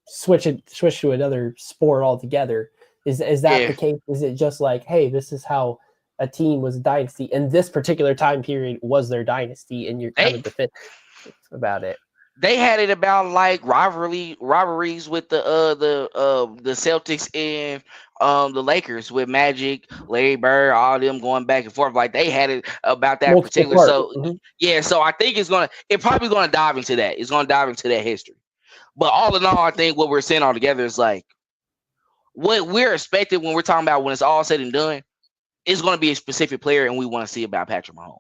switch to another sport altogether. Is that the case? Is it just like, hey, this is how a team was a dynasty in this particular time period was their dynasty, and you're kind of defensive about it? They had it about like rivalries with the Celtics and the Lakers, with Magic, Larry Bird, all of them going back and forth. Like, they had it about that particular. So so I think it's probably gonna dive into that. It's gonna dive into that history. But all in all, I think what we're seeing all together is like what we're expecting when we're talking about when it's all said and done is going to be a specific player, and we want to see about Patrick Mahomes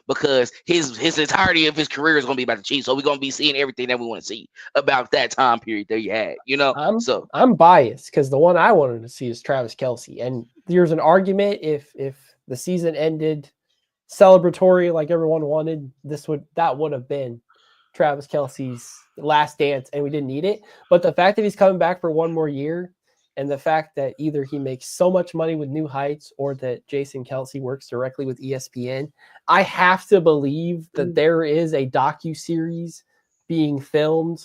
because his entirety of his career is going to be about the Chiefs. So we're going to be seeing everything that we want to see about that time period that you had. I'm biased because the one I wanted to see is Travis Kelce, and there's an argument if the season ended celebratory like everyone wanted, that would have been Travis Kelce's last dance, and we didn't need it. But the fact that he's coming back for one more year, and the fact that either he makes so much money with New Heights or that Jason Kelce works directly with ESPN, I have to believe that there is a docuseries being filmed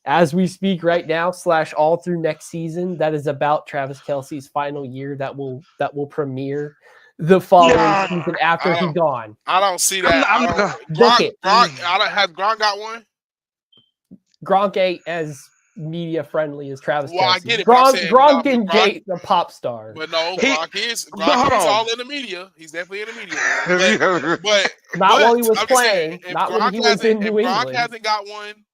as we speak right now / all through next season that is about Travis Kelce's final year that will premiere the following season after he's gone. I don't see that. Has Gronk got one? Gronk ain't as media friendly as Travis Kelce. I get it. Gronk can date the pop star. But no, Gronk is all in the media. He's definitely in the media. But not while he was playing. Not when he was in New England. If Gronk hasn't got one,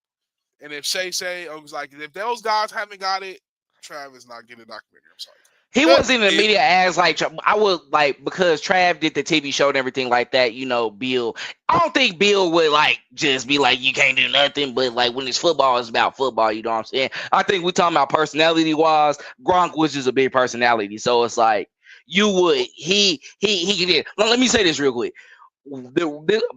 and if Shay was like, if those guys haven't got it, Travis not getting a documentary. I'm sorry. He wasn't in the media as like I would like because Trav did the TV show and everything like that. Bill. I don't think Bill would like just be like you can't do nothing. But like when it's football, it's about football. You know what I'm saying? I think we're talking about personality wise. Gronk was just a big personality, so it's like you would he did. Let me say this real quick.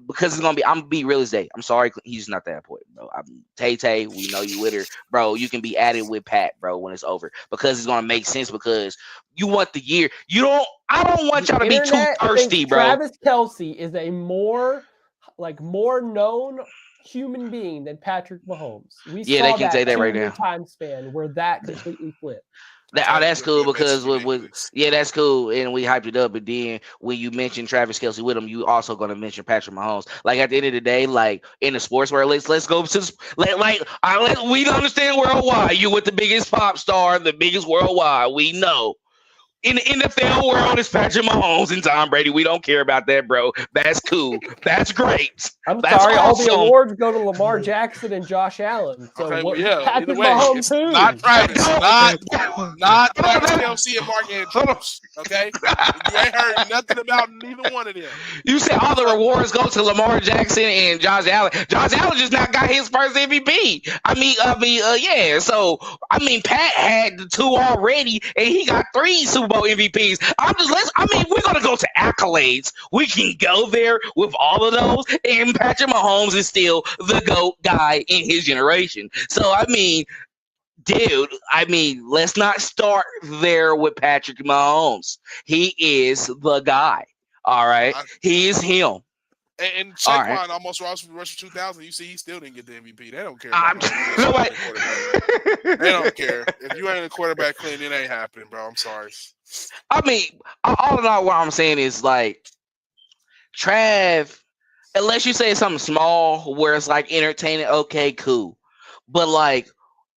because it's gonna be. I'm gonna be real as day. I'm sorry, he's not that important, bro. Tay, we know you with her, bro. You can be added with Pat, bro, when it's over because it's gonna make sense because you want the year. You don't. I don't want y'all to be too thirsty, bro. Travis Kelce is a more known human being than Patrick Mahomes. We saw they can say that right 2 year now. time span where that completely flipped. That's cool because that's cool, and we hyped it up. But then when you mention Travis Kelce with him, you also gonna mention Patrick Mahomes. Like at the end of the day, like in the sports world, let's go to we understand worldwide. You with the biggest pop star, the biggest worldwide. We know. In the NFL world, it's Patrick Mahomes and Tom Brady. We don't care about that, bro. That's cool. That's great. That's sorry, awesome. all the awards go to Lamar Jackson and Josh Allen. So Patrick Mahomes too. Not Travis. Not Travis Kelce and Mark Andrews. Okay? You ain't heard nothing about neither one of them. You said all the rewards go to Lamar Jackson and Josh Allen. Josh Allen just not got his first MVP. Yeah. So, Pat had the 2 already, and he got 3 Super Bowl MVPs. We're gonna go to accolades. We can go there with all of those, and Patrick Mahomes is still the GOAT guy in his generation. So dude, let's not start there with Patrick Mahomes. He is the guy. All right, he is him. And Saquon almost rushed for 2,000. You see, he still didn't get the MVP. They don't care. They don't care. If you ain't a quarterback, Clinton, it ain't happening, bro. I'm sorry. All in all, what I'm saying is like, Trav, unless you say something small where it's like entertaining, okay, cool. But like,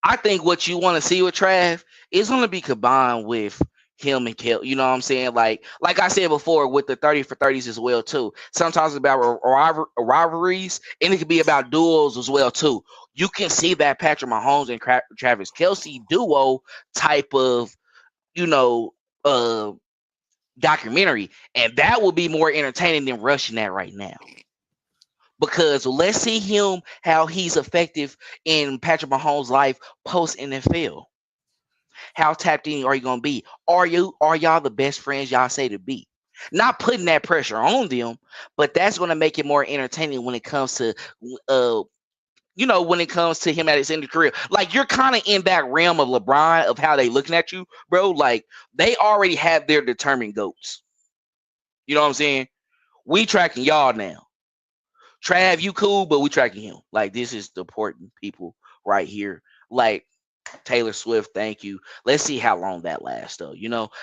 I think what you want to see with Trav is going to be combined with him and Kel. You know what I'm saying? Like I said before, with the 30 for 30s as well too. Sometimes it's about rivalries, and it could be about duels as well too. You can see that Patrick Mahomes and Travis Kelce duo type of, documentary, and that will be more entertaining than rushing that right now. Because let's see him how he's effective in Patrick Mahomes' life post NFL. How tapped in are you gonna be? Are y'all the best friends y'all say to be? Not putting that pressure on them, but that's gonna make it more entertaining when it comes to when it comes to him at his end of career. Like, you're kind of in that realm of LeBron of how they looking at you, bro. Like, they already have their determined goats. You know what I'm saying? We tracking y'all now. Trav, you cool, but we tracking him. Like, this is the important people right here. Like, Taylor Swift, thank you. Let's see how long that lasts, though.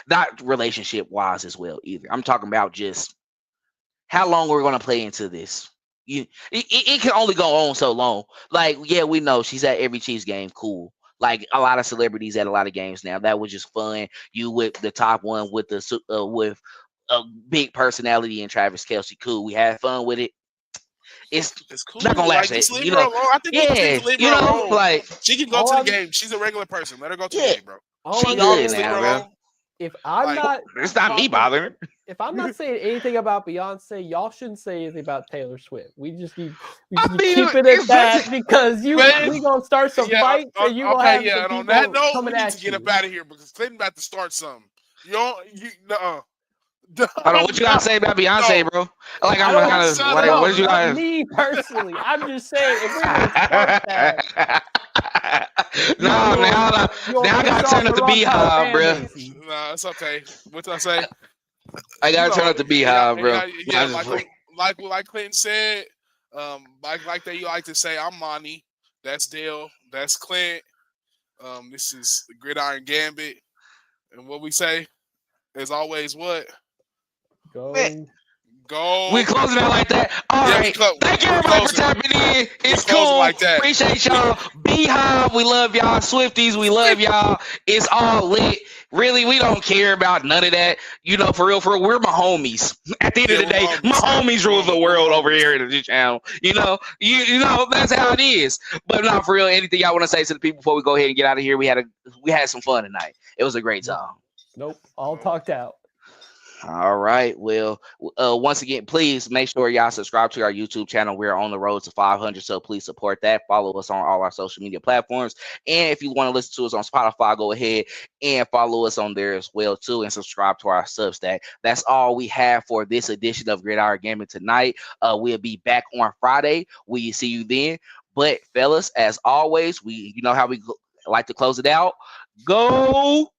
Not relationship wise as well either. I'm talking about just how long we're gonna play into this. It can only go on so long. Like, yeah, we know she's at every Chiefs game. Cool. Like, a lot of celebrities at a lot of games now. That was just fun. You with the top one with with a big personality and Travis Kelce. Cool. We had fun with it. It's cool. Not gonna last. Just leave her alone. I think leave her alone. Like, she can go to the game. She's a regular person. Let her go to the game, bro. She good now, bro. If I'm not, it's not me bothering. If I'm not saying anything about Beyonce, y'all shouldn't say anything about Taylor Swift. We just need keep it at that because we gonna start some fights and you gonna have some on that note, coming we need at to get up out of here because Clinton about to start something. I don't know what you gotta say about Beyonce, bro. Like, what did you guys? Me personally, I'm just saying if we're gonna start that. Now I gotta turn up the beehive, bro. Nah, it's okay. What did I say? I gotta turn up the beehive, bro. Like Clinton said, like they like to say, I'm Monty. That's Dale. That's Clint. This is the Gridiron Gambit, and what we say is always what. Go. We closing it like that. All right. Thank you everybody for tapping in. It's cool. Like that. Appreciate y'all. Beehive, we love y'all. Swifties, we love y'all. It's all lit. Really, we don't care about none of that. For real, we're my homies. At the end of the day, my homies rule the world over here in this channel. You know, that's how it is. But not for real. Anything y'all want to say to the people before we go ahead and get out of here? We had some fun tonight. It was a great time. Nope. All talked out. All right. Well, once again, please make sure y'all subscribe to our YouTube channel. We're on the road to 500, so please support that. Follow us on all our social media platforms. And if you want to listen to us on Spotify, go ahead and follow us on there as well, too, and subscribe to our Substack. That's all we have for this edition of Gridiron Gaming tonight. We'll be back on Friday. We see you then. But, fellas, as always, you know how we like to close it out. Go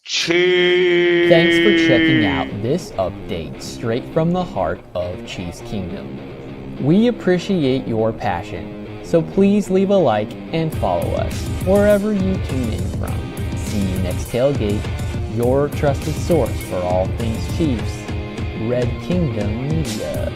Chiefs! Thanks for checking out this update straight from the heart of Chiefs Kingdom. We appreciate your passion, so please leave a like and follow us wherever you tune in from. See you next tailgate, your trusted source for all things Chiefs, Red Kingdom Media.